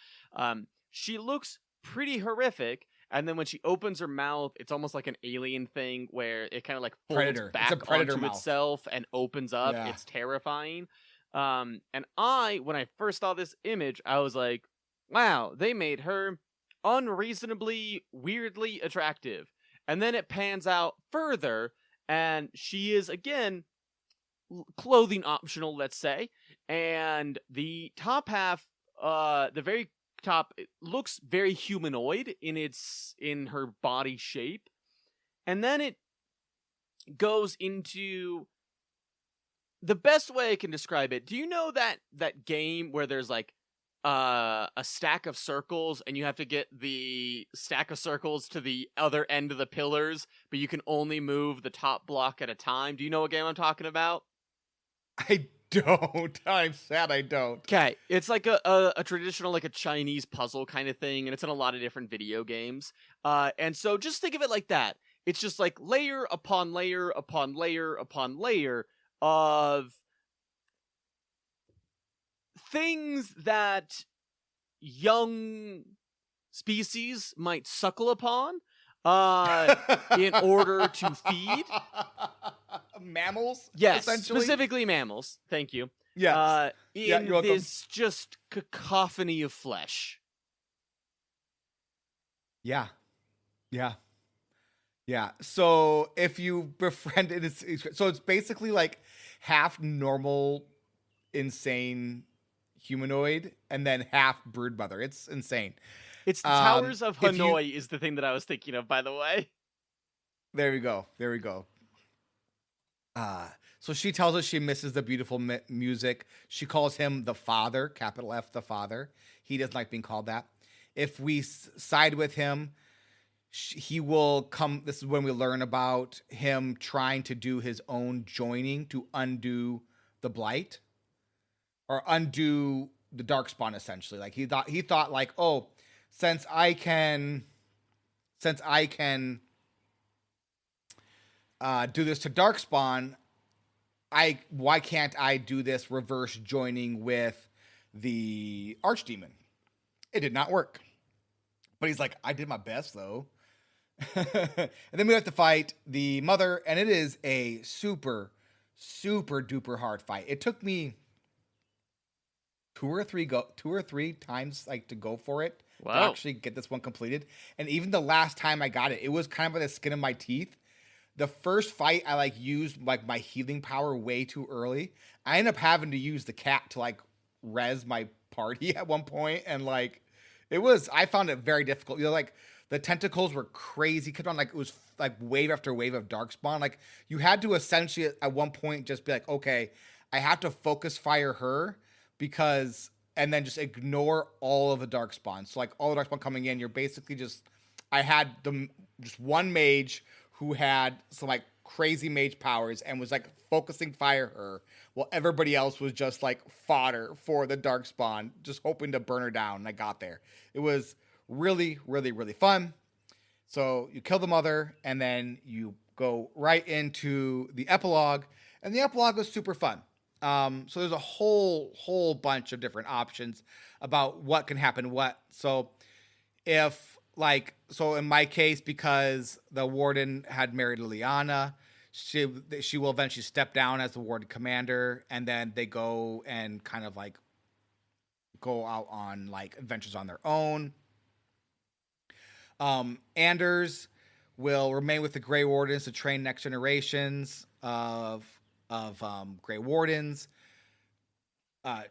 Speaker 3: She looks pretty horrific. And then when she opens her mouth, it's almost like an alien thing where it kind of like folds
Speaker 1: Predator.
Speaker 3: back
Speaker 1: It's a predator
Speaker 3: onto
Speaker 1: mouth.
Speaker 3: itself and opens up.
Speaker 1: Yeah.
Speaker 3: It's terrifying. And when I first saw this image, I was like, wow, they made her unreasonably, weirdly attractive. And then it pans out further, and she is, again, clothing optional, let's say. And the top half, the very top, it looks very humanoid in her body shape. And then it goes into the best way I can describe it. Do you know that game where there's like a stack of circles, and you have to get the stack of circles to the other end of the pillars, but you can only move the top block at a time? Do you know what game I'm talking about?
Speaker 1: I don't. I'm sad I don't.
Speaker 3: Okay, it's like a traditional, like a Chinese puzzle kind of thing, and it's in a lot of different video games. And so just think of it like that. It's just like layer upon layer upon layer upon layer of things that young species might suckle upon in order to feed.
Speaker 1: Mammals?
Speaker 3: Yes,
Speaker 1: essentially?
Speaker 3: specifically mammals. Thank you.
Speaker 1: Yes.
Speaker 3: In
Speaker 1: you're welcome.
Speaker 3: this just cacophony of flesh.
Speaker 1: Yeah. So if you befriend it, it's basically like half normal, insane humanoid, and then half broodmother. It's insane.
Speaker 3: It's the Towers of
Speaker 1: if you-
Speaker 3: Hanoi is the thing that I was thinking of, by the way.
Speaker 1: There we go. So she tells us she misses the beautiful music. She calls him the father, capital F, the father. He doesn't like being called that. If we side with him, he will come. This is when we learn about him trying to do his own joining to undo the blight, or undo the darkspawn, essentially. Like he thought like, oh, since I can do this to darkspawn, why can't I do this reverse joining with the archdemon? It did not work. But he's like, I did my best though. And then we have to fight the mother, and it is a super, super duper hard fight. It took me two or three times like to go for it to actually get this one completed. And even the last time I got it, it was kind of by the skin of my teeth. The first fight, I used my healing power way too early. I ended up having to use the cat to res my party at one point, and I found it very difficult. The tentacles were crazy. Kept on it was wave after wave of darkspawn. You had to essentially at one point just be like, okay, I have to focus fire her and then just ignore all of the darkspawn. So all the darkspawn coming in, you're basically I had just one mage who had some crazy mage powers and was focusing fire her, while everybody else was just fodder for the darkspawn, just hoping to burn her down. And I got there. It was really, really, really fun. So you kill the mother, and then you go right into the epilogue, and the epilogue was super fun. So there's a whole bunch of different options about what can happen. So in my case, because the warden had married Leliana, she will eventually step down as the warden commander, and then they go and kind of go out on adventures on their own. Anders will remain with the Grey Wardens to train next generations of Grey Wardens. And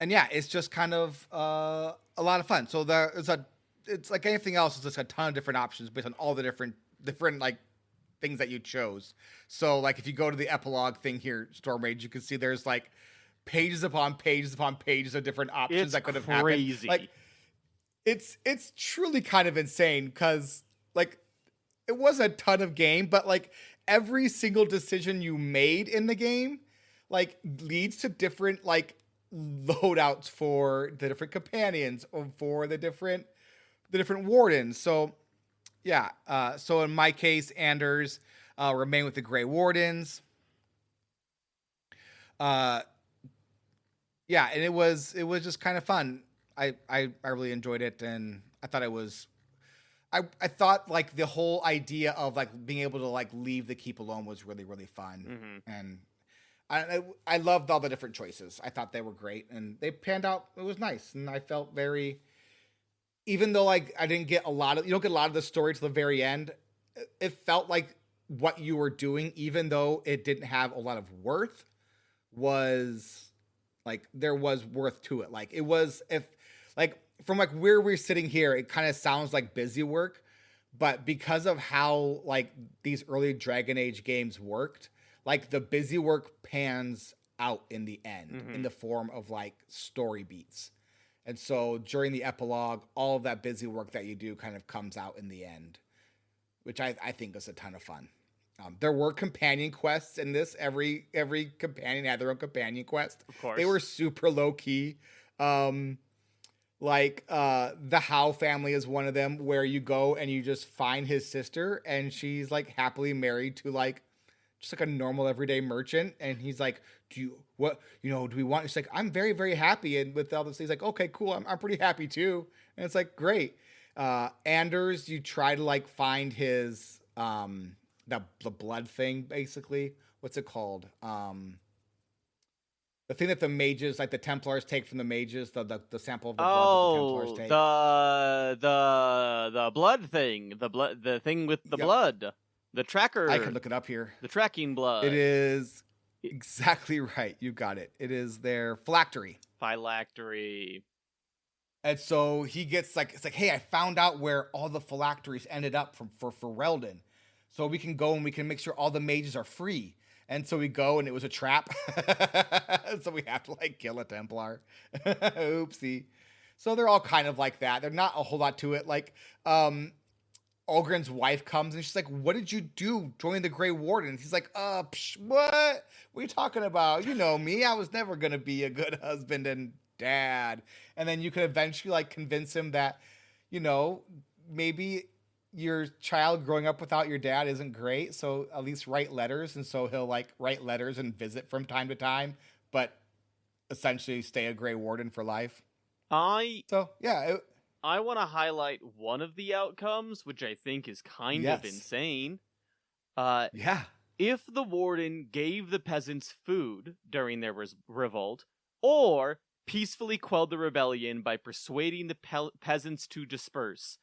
Speaker 1: yeah, it's just kind of a lot of fun. So it's like anything else. It's just a ton of different options based on all the different things that you chose. So if you go to the epilogue thing here, Stormrage, you can see there's pages upon pages upon pages of different options that could have happened. it's truly kind of insane because like it was a ton of game, but like every single decision you made in the game like leads to different like loadouts for the different companions or for the different wardens. So yeah, so in my case, Anders remain with the Grey Wardens. Yeah, and it was just kind of fun. I really enjoyed it, and I thought it was. I thought like the whole idea of like being able to like leave the keep alone was really really fun, and I loved all the different choices. I thought they were great, and they panned out. It was nice, and I felt very. Even though like I didn't get you don't get a lot of the story to the very end. It felt like what you were doing, even though it didn't have a lot of worth, was like there was worth to it. Like it was like from like where we're sitting here, it kind of sounds like busy work, but because of how like these early Dragon Age games worked, like the busy work pans out in the end in the form of like story beats. And so during the epilogue, all of that busy work that you do kind of comes out in the end, which I think is a ton of fun. There were companion quests in this. Every companion had their own companion quest.
Speaker 3: Of course.
Speaker 1: They were super low key. The Howe family is one of them, where you go and you just find his sister, and she's like happily married to like just like a normal everyday merchant. And he's like, do we want? She's like, I'm very, very happy. And with all this, he's like, okay, cool. I'm pretty happy too. And it's like, great. Anders, you try to like find his, the blood thing, basically. What's it called? The thing that the mages, like the Templars take from the mages, the sample of the blood that the Templars take.
Speaker 3: The blood thing. The thing with the blood. The tracker.
Speaker 1: I can look it up here.
Speaker 3: The tracking blood.
Speaker 1: It is exactly right. You got it. It is their phylactery.
Speaker 3: Phylactery.
Speaker 1: And so he gets like, it's like, hey, I found out where all the phylacteries ended up for Reldon. So we can go and we can make sure all the mages are free. And so we go, and it was a trap. So we have to like kill a Templar. Oopsie. So they're all kind of like that. They're not a whole lot to it. Like, Olgren's wife comes and she's like, what did you do joining the Grey Wardens? He's like, what? What are you talking about? You know me. I was never going to be a good husband and dad. And then you can eventually like convince him that, you know, maybe your child growing up without your dad isn't great. So at least write letters. And so he'll like write letters and visit from time to time, but essentially stay a Grey Warden for life.
Speaker 3: I want to highlight one of the outcomes, which I think is kind of insane. If the warden gave the peasants food during their revolt, or peacefully quelled the rebellion by persuading the peasants to disperse,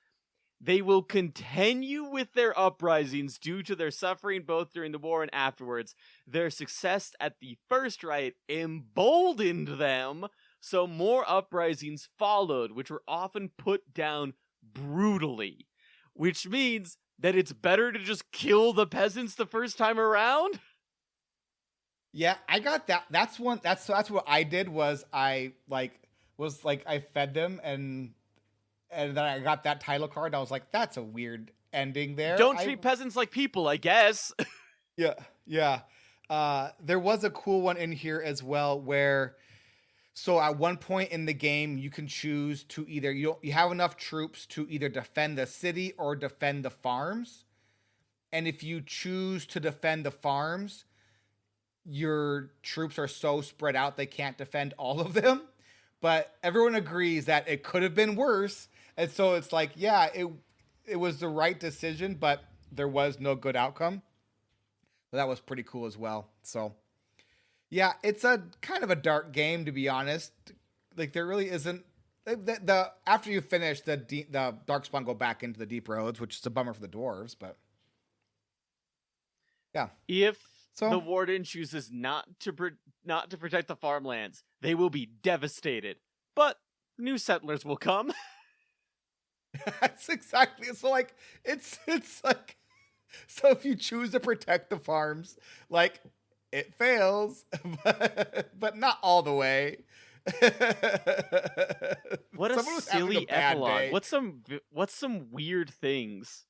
Speaker 3: they will continue with their uprisings due to their suffering both during the war and afterwards. Their success at the first riot emboldened them, so more uprisings followed, which were often put down brutally. Which means that it's better to just kill the peasants the first time around?
Speaker 1: Yeah, I got that. That's what I did was I fed them and then I got that title card. I was like, that's a weird ending there.
Speaker 3: Don't treat peasants like people, I guess.
Speaker 1: Yeah. There was a cool one in here as well where, so at one point in the game, you can choose to either, you have enough troops to either defend the city or defend the farms. And if you choose to defend the farms, your troops are so spread out they can't defend all of them. But everyone agrees that it could have been worse. And so it's like, yeah, it was the right decision, but there was no good outcome. But that was pretty cool as well. So yeah, it's a kind of a dark game, to be honest. Like there really isn't the after you finish the Darkspawn go back into the deep roads, which is a bummer for the dwarves, but yeah.
Speaker 3: If the warden chooses not to protect the farmlands, they will be devastated. But new settlers will come.
Speaker 1: That's exactly. So like it's like, so if you choose to protect the farms, like it fails, but not all the way.
Speaker 3: What a silly the
Speaker 1: bad
Speaker 3: epilogue.
Speaker 1: day.
Speaker 3: What's some weird things?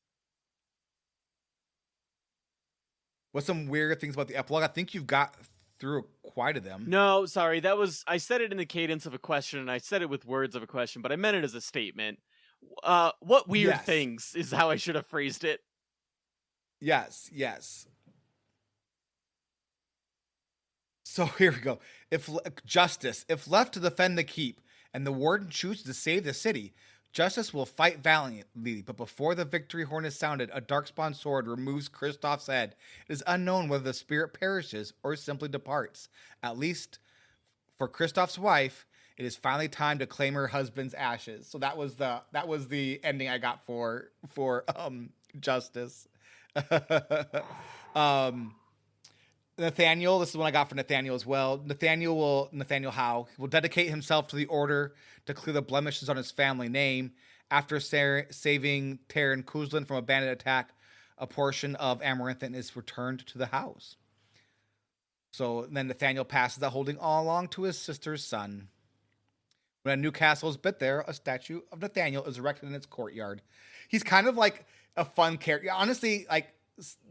Speaker 1: What's some weird things about the epilogue? I think you've got through quite of them.
Speaker 3: No, sorry, I said it in the cadence of a question, and I said it with words of a question, but I meant it as a statement. What weird
Speaker 1: Yes.
Speaker 3: things is how I should have phrased it.
Speaker 1: Yes. So here we go. If left to defend the keep, and the warden chooses to save the city, justice will fight valiantly. But before the victory horn is sounded, a darkspawn sword removes Kristoff's head. It is unknown whether the spirit perishes or simply departs. At least for Kristoff's wife, it is finally time to claim her husband's ashes. So that was the ending I got for justice. Nathaniel, this is one I got for Nathaniel as well. Nathaniel Howe will dedicate himself to the order to clear the blemishes on his family name. After saving Terran Kuzlin from a bandit attack, a portion of Amaranthin is returned to the house. So then Nathaniel passes that holding all along to his sister's son. When a new castle is built there, a statue of Nathaniel is erected in its courtyard. He's kind of like a fun character. Honestly, like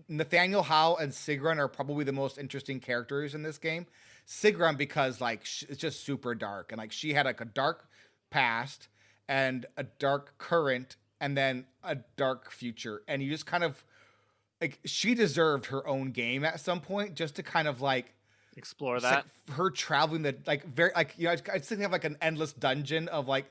Speaker 1: Nathaniel Howe and Sigrun are probably the most interesting characters in this game. Sigrun because like it's just super dark, and like she had like a dark past and a dark current and then a dark future, and you just kind of like she deserved her own game at some point just to kind of like
Speaker 3: Explore that.
Speaker 1: like her traveling the like very like I just think they have like an endless dungeon of like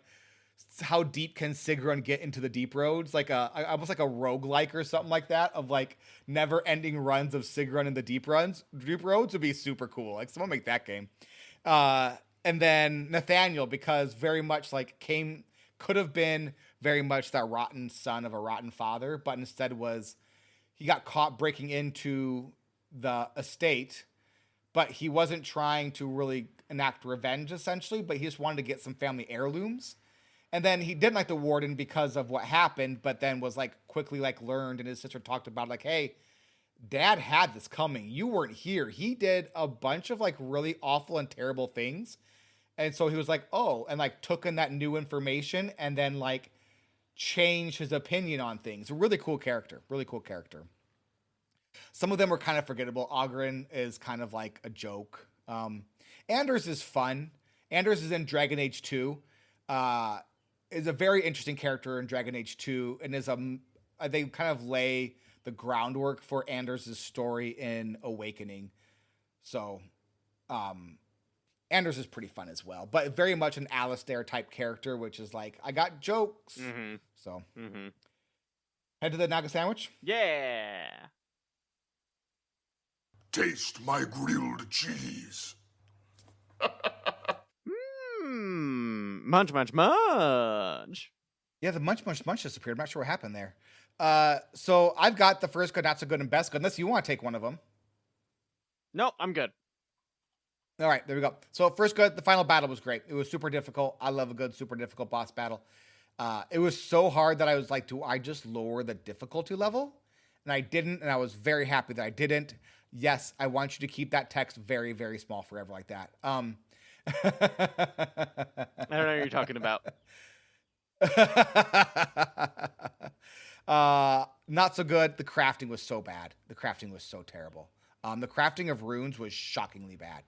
Speaker 1: how deep can Sigrun get into the deep roads, like almost like a roguelike or something like that, of like never ending runs of Sigrun in the deep roads would be super cool. Like someone make that game. And then Nathaniel, because very much like could have been very much that rotten son of a rotten father, but instead he got caught breaking into the estate, but he wasn't trying to really enact revenge essentially, but he just wanted to get some family heirlooms. And then he didn't like the warden because of what happened, but then was like quickly like learned, and his sister talked about like, hey, dad had this coming. You weren't here. He did a bunch of like really awful and terrible things. And so he was like, oh, and like took in that new information and then like changed his opinion on things. A really cool character. Some of them were kind of forgettable. Ogren is kind of like a joke. Anders is fun. Anders is in Dragon Age 2. Is a very interesting character in Dragon Age 2, and they kind of lay the groundwork for Anders' story in Awakening. So, Anders is pretty fun as well, but very much an Alistair type character, which is like, I got jokes.
Speaker 3: Mm-hmm.
Speaker 1: So,
Speaker 3: Mm-hmm.
Speaker 1: head to the Naga sandwich.
Speaker 3: Yeah.
Speaker 2: Taste my grilled cheese.
Speaker 3: Munch, munch, munch.
Speaker 1: Yeah, the munch disappeared. I'm not sure what happened there. So I've got the first good, not so good, and best good, unless you want to take one of them.
Speaker 3: No, I'm good.
Speaker 1: All right, there we go. So first good, the final battle was great. It was super difficult. I love a good, super difficult boss battle. It was so hard that I was like, do I just lower the difficulty level? And I didn't, and I was very happy that I didn't. Yes, I want you to keep that text very, very small forever like that.
Speaker 3: I don't know what you're talking about.
Speaker 1: Not so good. The crafting was so bad. The crafting was so terrible. The crafting of runes was shockingly bad.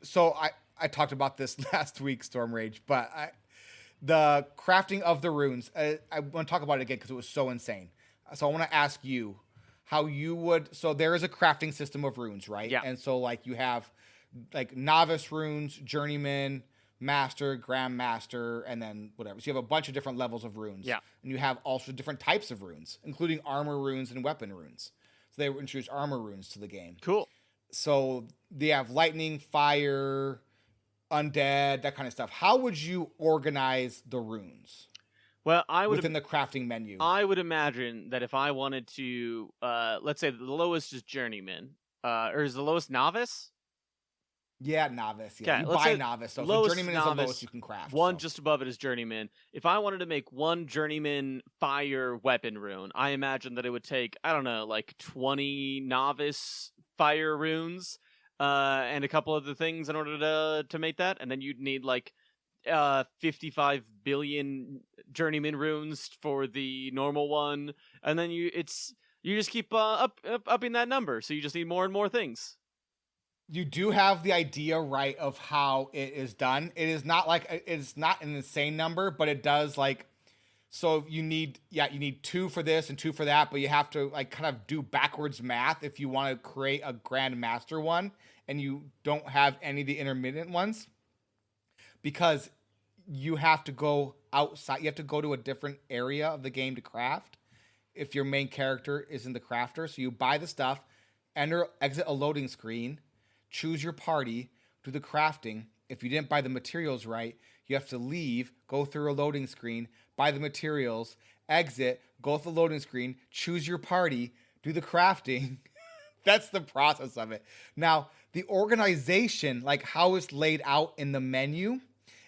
Speaker 1: So I talked about this last week, Storm Rage, but the crafting of the runes, I want to talk about it again because it was so insane. So I want to ask you how you would, so there is a crafting system of runes, right?
Speaker 3: Yeah.
Speaker 1: And so like you have like novice runes, journeyman, master, grandmaster, and then whatever. So you have a bunch of different levels of runes.
Speaker 3: Yeah.
Speaker 1: And you have also different types of runes, including armor runes and weapon runes. So they introduced armor runes to the game.
Speaker 3: Cool.
Speaker 1: So they have lightning, fire, undead, that kind of stuff. How would you organize the runes?
Speaker 3: Well,
Speaker 1: within the crafting menu.
Speaker 3: I would imagine that if I wanted to, let's say the lowest is journeyman, or is the lowest novice?
Speaker 1: Yeah, novice. Yeah,
Speaker 3: Okay,
Speaker 1: you buy novice. So journeyman is the lowest you can craft.
Speaker 3: One just above it is journeyman. If I wanted to make one journeyman fire weapon rune, I imagine that it would take, I don't know, like 20 novice fire runes, and a couple other things in order to make that. And then you'd need like 55 billion journeyman runes for the normal one, and then you just keep upping that number, so you just need more and more things.
Speaker 1: You do have the idea right of how it is done. It is not like it's not an insane number, but it does like, so you need 2 for this and 2 for that, but you have to like kind of do backwards math if you want to create a Grand Master one and you don't have any of the intermittent ones, because you have to go outside. You have to go to a different area of the game to craft if your main character isn't the crafter. So you buy the stuff, exit a loading screen, choose your party, do the crafting. If you didn't buy the materials right, you have to leave, go through a loading screen, buy the materials, exit, go through the loading screen, choose your party, do the crafting. That's the process of it. Now, the organization, like how it's laid out in the menu,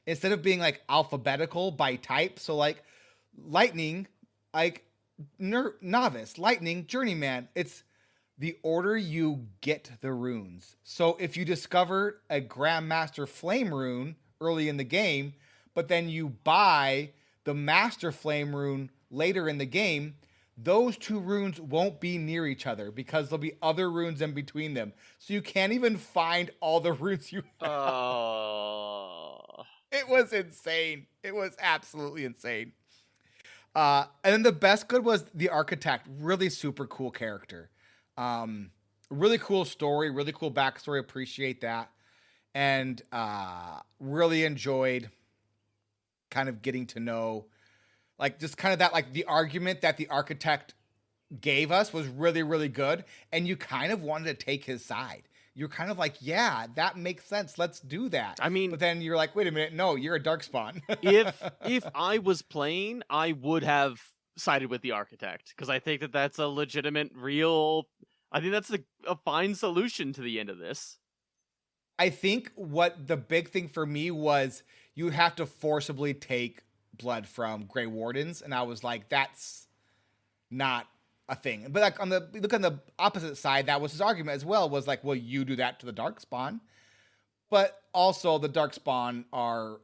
Speaker 1: instead of being like alphabetical by type, so like lightning, like novice, lightning, journeyman, it's the order you get the runes. So if you discover a Grandmaster Flame rune early in the game, but then you buy the Master Flame rune later in the game, those 2 runes won't be near each other because there'll be other runes in between them. So you can't even find all the runes you have. It was insane. It was absolutely insane. And then the best good was the Architect. Really super cool character. Really cool story, really cool backstory. Appreciate that. And really enjoyed kind of getting to know, like, just kind of that, like, the argument that the Architect gave us was really, really good. And you kind of wanted to take his side. You're kind of like, yeah, that makes sense. Let's do that.
Speaker 3: I mean,
Speaker 1: but then you're like, wait a minute. No, you're a Darkspawn.
Speaker 3: if I was playing, I would have sided with the Architect, because I think that that's a legitimate, real. I think that's a fine solution to the end of this.
Speaker 1: I think what the big thing for me was you have to forcibly take blood from Grey Wardens, and I was like, that's not a thing. But like on the opposite side, that was his argument as well, was like, well, you do that to the Darkspawn. But also the Darkspawn are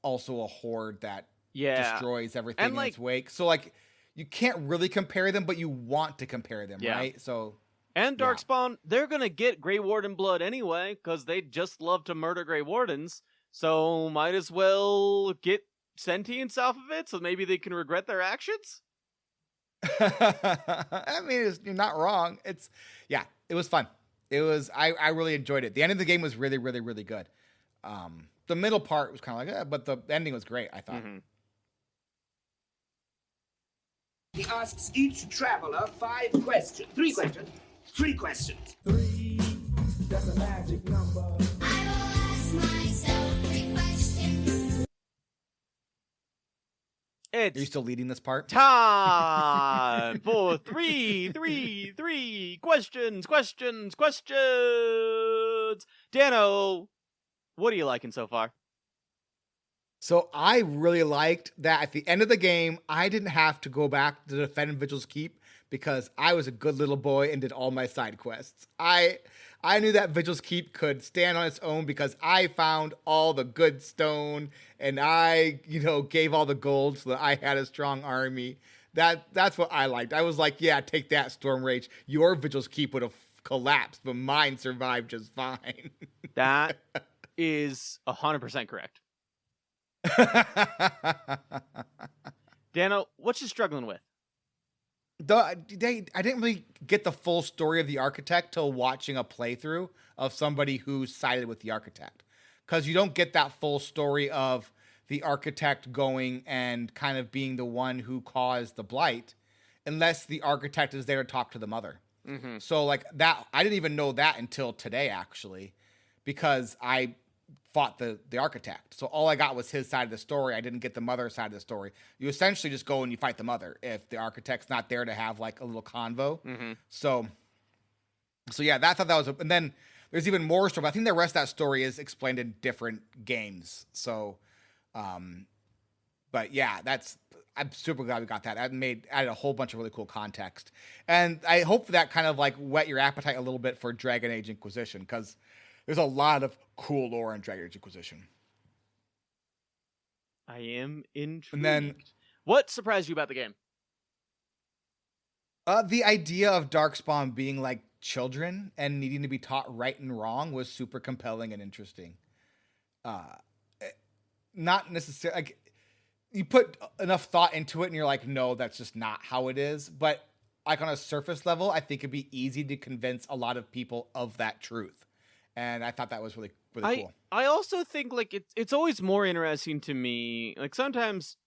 Speaker 1: also a horde that destroys everything in its wake. So like you can't really compare them, but you want to compare them, right? So
Speaker 3: and Darkspawn, they're gonna get Grey Warden blood anyway, because they just love to murder Grey Wardens. So might as well get sentience off of it, so maybe they can regret their actions.
Speaker 1: I mean, you're not wrong. It was fun. It was, I really enjoyed it. The end of the game was really, really, really good. The middle part was kind of like, but the ending was great, I thought.
Speaker 3: Mm-hmm.
Speaker 6: He asks each traveler 5 questions. 3 questions. 3 questions.
Speaker 2: 3, that's a magic number.
Speaker 7: I will ask myself 3 questions.
Speaker 1: Are you still leading this part?
Speaker 3: Time for three questions. Dano, what are you liking so far?
Speaker 1: So I really liked that at the end of the game, I didn't have to go back to defend Vigil's Keep because I was a good little boy and did all my side quests. I knew that Vigil's Keep could stand on its own because I found all the good stone and I, gave all the gold so that I had a strong army. That's what I liked. I was like, yeah, take that, Storm Rage. Your Vigil's Keep would have collapsed, but mine survived just fine.
Speaker 3: That is 100% correct. Dano, what you struggling with?
Speaker 1: I didn't really get the full story of the Architect till watching a playthrough of somebody who sided with the Architect. Because you don't get that full story of the Architect going and kind of being the one who caused the blight unless the Architect is there to talk to the mother.
Speaker 3: Mm-hmm.
Speaker 1: So like that, I didn't even know that until today, actually, because I fought the Architect. So all I got was his side of the story. I didn't get the mother side of the story. You essentially just go and you fight the mother if the Architect's not there to have like a little convo.
Speaker 3: Mm-hmm.
Speaker 1: So yeah, I thought that was, and then there's even more story. But I think the rest of that story is explained in different games. So, but yeah, I'm super glad we got that. Added a whole bunch of really cool context. And I hope that kind of like whet your appetite a little bit for Dragon Age Inquisition, because there's a lot of cool lore in Dragon Age Inquisition.
Speaker 3: I am intrigued.
Speaker 1: And then
Speaker 3: what surprised you about the game?
Speaker 1: the idea of Darkspawn being like children and needing to be taught right and wrong was super compelling and interesting. Not necessarily like you put enough thought into it and you're like, no, that's just not how it is. But like on a surface level, I think it'd be easy to convince a lot of people of that truth. And I thought that was really cool.
Speaker 3: I also think like it's always more interesting to me. Like sometimes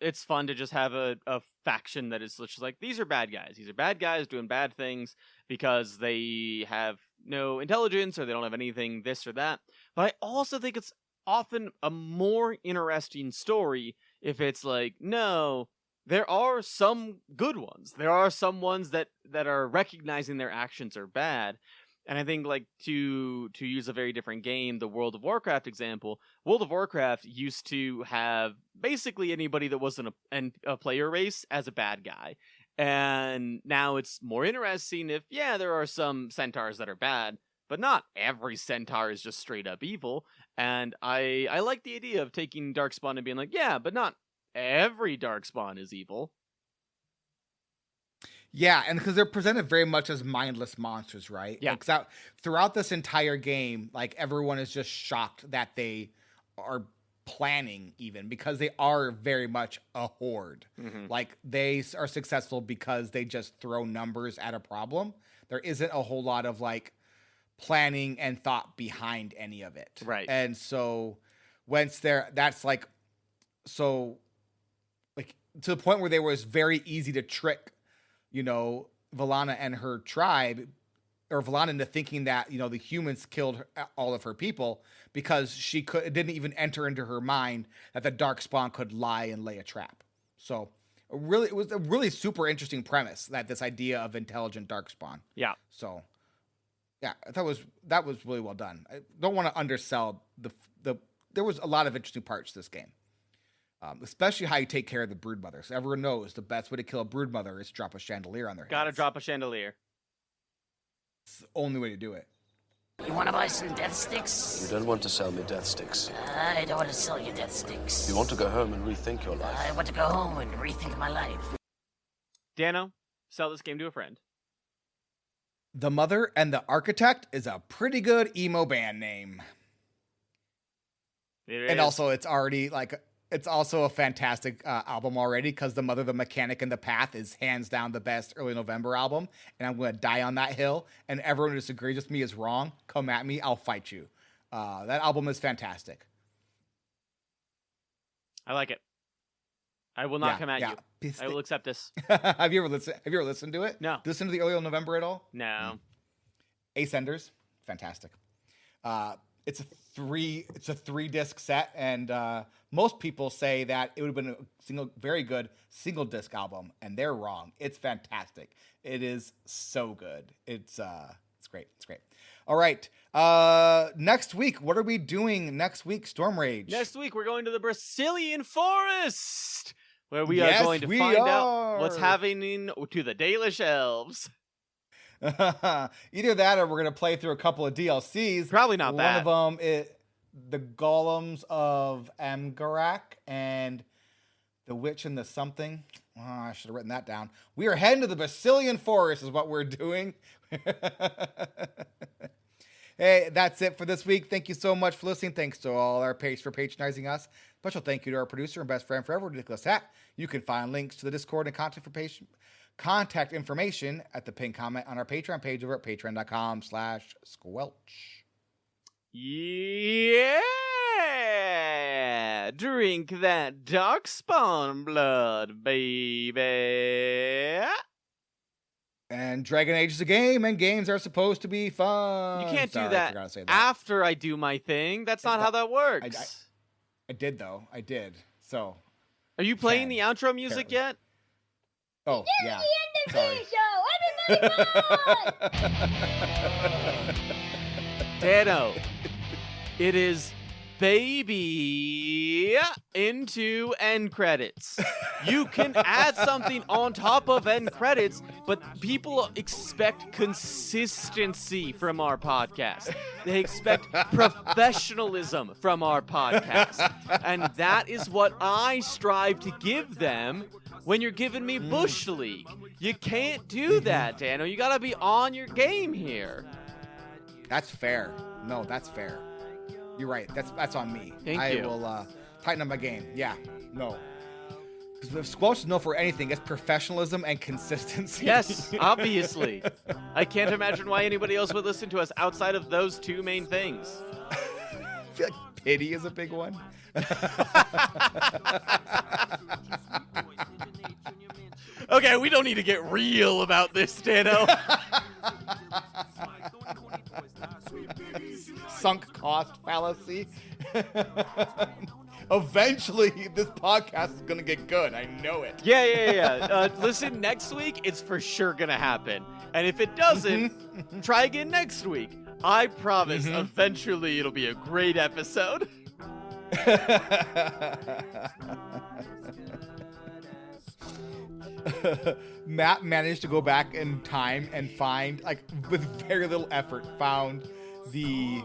Speaker 3: it's fun to just have a faction that is just like, these are bad guys. These are bad guys doing bad things because they have no intelligence or they don't have anything this or that. But I also think it's often a more interesting story if it's like, no, there are some good ones. There are some ones that are recognizing their actions are bad. And I think, like, to use a very different game, the World of Warcraft example, World of Warcraft used to have basically anybody that wasn't a player race as a bad guy. And now it's more interesting if, yeah, there are some centaurs that are bad, but not every centaur is just straight up evil. And I like the idea of taking Darkspawn and being like, yeah, but not every Darkspawn is evil.
Speaker 1: Yeah, and because they're presented very much as mindless monsters, right?
Speaker 3: Yeah.
Speaker 1: Like, throughout this entire game, like everyone is just shocked that they are planning, even because they are very much a horde.
Speaker 3: Mm-hmm.
Speaker 1: Like they are successful because they just throw numbers at a problem. There isn't a whole lot of like planning and thought behind any of it,
Speaker 3: right?
Speaker 1: And so once that's like so like to the point where they was very easy to trick, you know, Leliana and her tribe, or Leliana into thinking that, you know, the humans killed all of her people because it didn't even enter into her mind that the Darkspawn could lie and lay a trap. So it was a really super interesting premise, that this idea of intelligent Darkspawn.
Speaker 3: Yeah.
Speaker 1: So yeah, that was really well done. I don't want to undersell there was a lot of interesting parts to this game. Especially how you take care of the broodmother. So everyone knows the best way to kill a broodmother is drop a chandelier on their head.
Speaker 3: Gotta drop a chandelier.
Speaker 1: It's the only way to do it.
Speaker 4: You want to buy some death sticks?
Speaker 8: You don't want to sell me death sticks.
Speaker 4: I don't want to sell you death sticks.
Speaker 8: You want to go home and rethink your life.
Speaker 4: I want to go home and rethink my life.
Speaker 3: Dano, sell this game to a friend.
Speaker 1: The Mother and the Architect is a pretty good emo band name. And also it's already like... It's also a fantastic album already, because The Mother, the Mechanic, and the Path is hands down the best early November album. And I'm going to die on that hill. And everyone who disagrees with me is wrong. Come at me. I'll fight you. That album is fantastic.
Speaker 3: I like it. I will not come at you. I will accept this.
Speaker 1: Have you ever listened to it?
Speaker 3: No.
Speaker 1: Listen to the early November at all?
Speaker 3: No.
Speaker 1: Ascenders, fantastic. It's a 3-disc set, and most people say that it would have been a very good single disc album, and they're wrong. It's fantastic. It is so good. It's great. It's great. All right. Next week, what are we doing next week, Storm Rage?
Speaker 3: Next week, we're going to the Brecilian Forest, where we are going to find out what's happening to the Dalish elves.
Speaker 1: Either that, or we're going to play through a couple of DLCs.
Speaker 3: Probably not that.
Speaker 1: One of them is the Golems of Amgarrak and the Witch and the something. Oh, I should have written that down. We are heading to the Brecilian Forest is what we're doing. Hey, that's it for this week. Thank you so much for listening. Thanks to all our patrons for patronizing us. Special thank you to our producer and best friend forever, Nicholas Hatt. You can find links to the Discord and contact information at the pinned comment on our Patreon page over at patreon.com/squelch.
Speaker 3: Yeah! Drink that Darkspawn blood, baby!
Speaker 1: And Dragon Age is a game, and games are supposed to be fun.
Speaker 3: You can't do that after I do my thing. That's not how that works.
Speaker 1: I did, though. I did. So.
Speaker 3: Are you playing the outro music yet?
Speaker 1: Oh, yeah.
Speaker 7: The end of the show. Everybody won!
Speaker 3: Dano, it is baby into end credits. You can add something on top of end credits, but people expect consistency from our podcast. They expect professionalism from our podcast. And that is what I strive to give them when you're giving me Bush League. You can't do that, Dano. You gotta be on your game here.
Speaker 1: That's fair. No, that's fair. You're right. That's on me.
Speaker 3: Thank
Speaker 1: I
Speaker 3: you.
Speaker 1: will tighten up my game. Yeah. No. Because if Squelch is known for anything, it's professionalism and consistency.
Speaker 3: Yes, obviously. I can't imagine why anybody else would listen to us outside of those two main things.
Speaker 1: I feel like pity is a big one.
Speaker 3: Okay, we don't need to get real about this, Dano.
Speaker 1: Sunk cost fallacy. Eventually, this podcast is going to get good. I know it.
Speaker 3: Yeah. Listen, next week, it's for sure going to happen. And if it doesn't, try again next week. I promise, eventually it'll be a great episode.
Speaker 1: Matt managed to go back in time and find, like, with very little effort, found the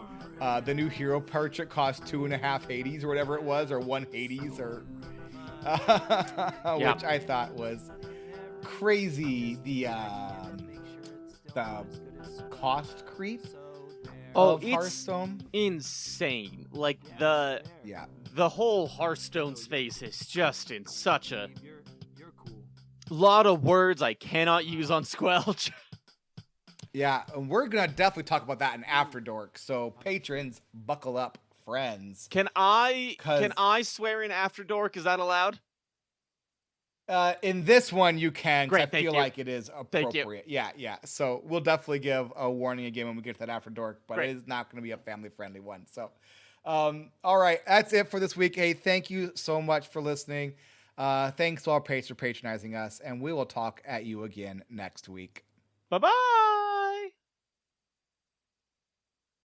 Speaker 1: new hero portrait cost 2.5 Hades or whatever it was, or 1 Hades, or which I thought was crazy. The cost creep of
Speaker 3: it's
Speaker 1: Hearthstone.
Speaker 3: Insane. Like the whole Hearthstone space is just in such a lot of words I cannot use on Squelch.
Speaker 1: Yeah, and we're gonna definitely talk about that in After Dork. So patrons, buckle up, friends.
Speaker 3: Can I swear in After Dork? Is that allowed?
Speaker 1: In this one, you can. 'Cause
Speaker 3: Great,
Speaker 1: I
Speaker 3: thank
Speaker 1: feel
Speaker 3: you.
Speaker 1: like it is appropriate. Yeah. So we'll definitely give a warning again when we get to that After Dork, but
Speaker 3: Great.
Speaker 1: it is not going to be a family-friendly one. So, all right, that's it for this week. Hey, thank you so much for listening. Thanks to our patrons for patronizing us, and we will talk at you again next week.
Speaker 3: Bye-bye!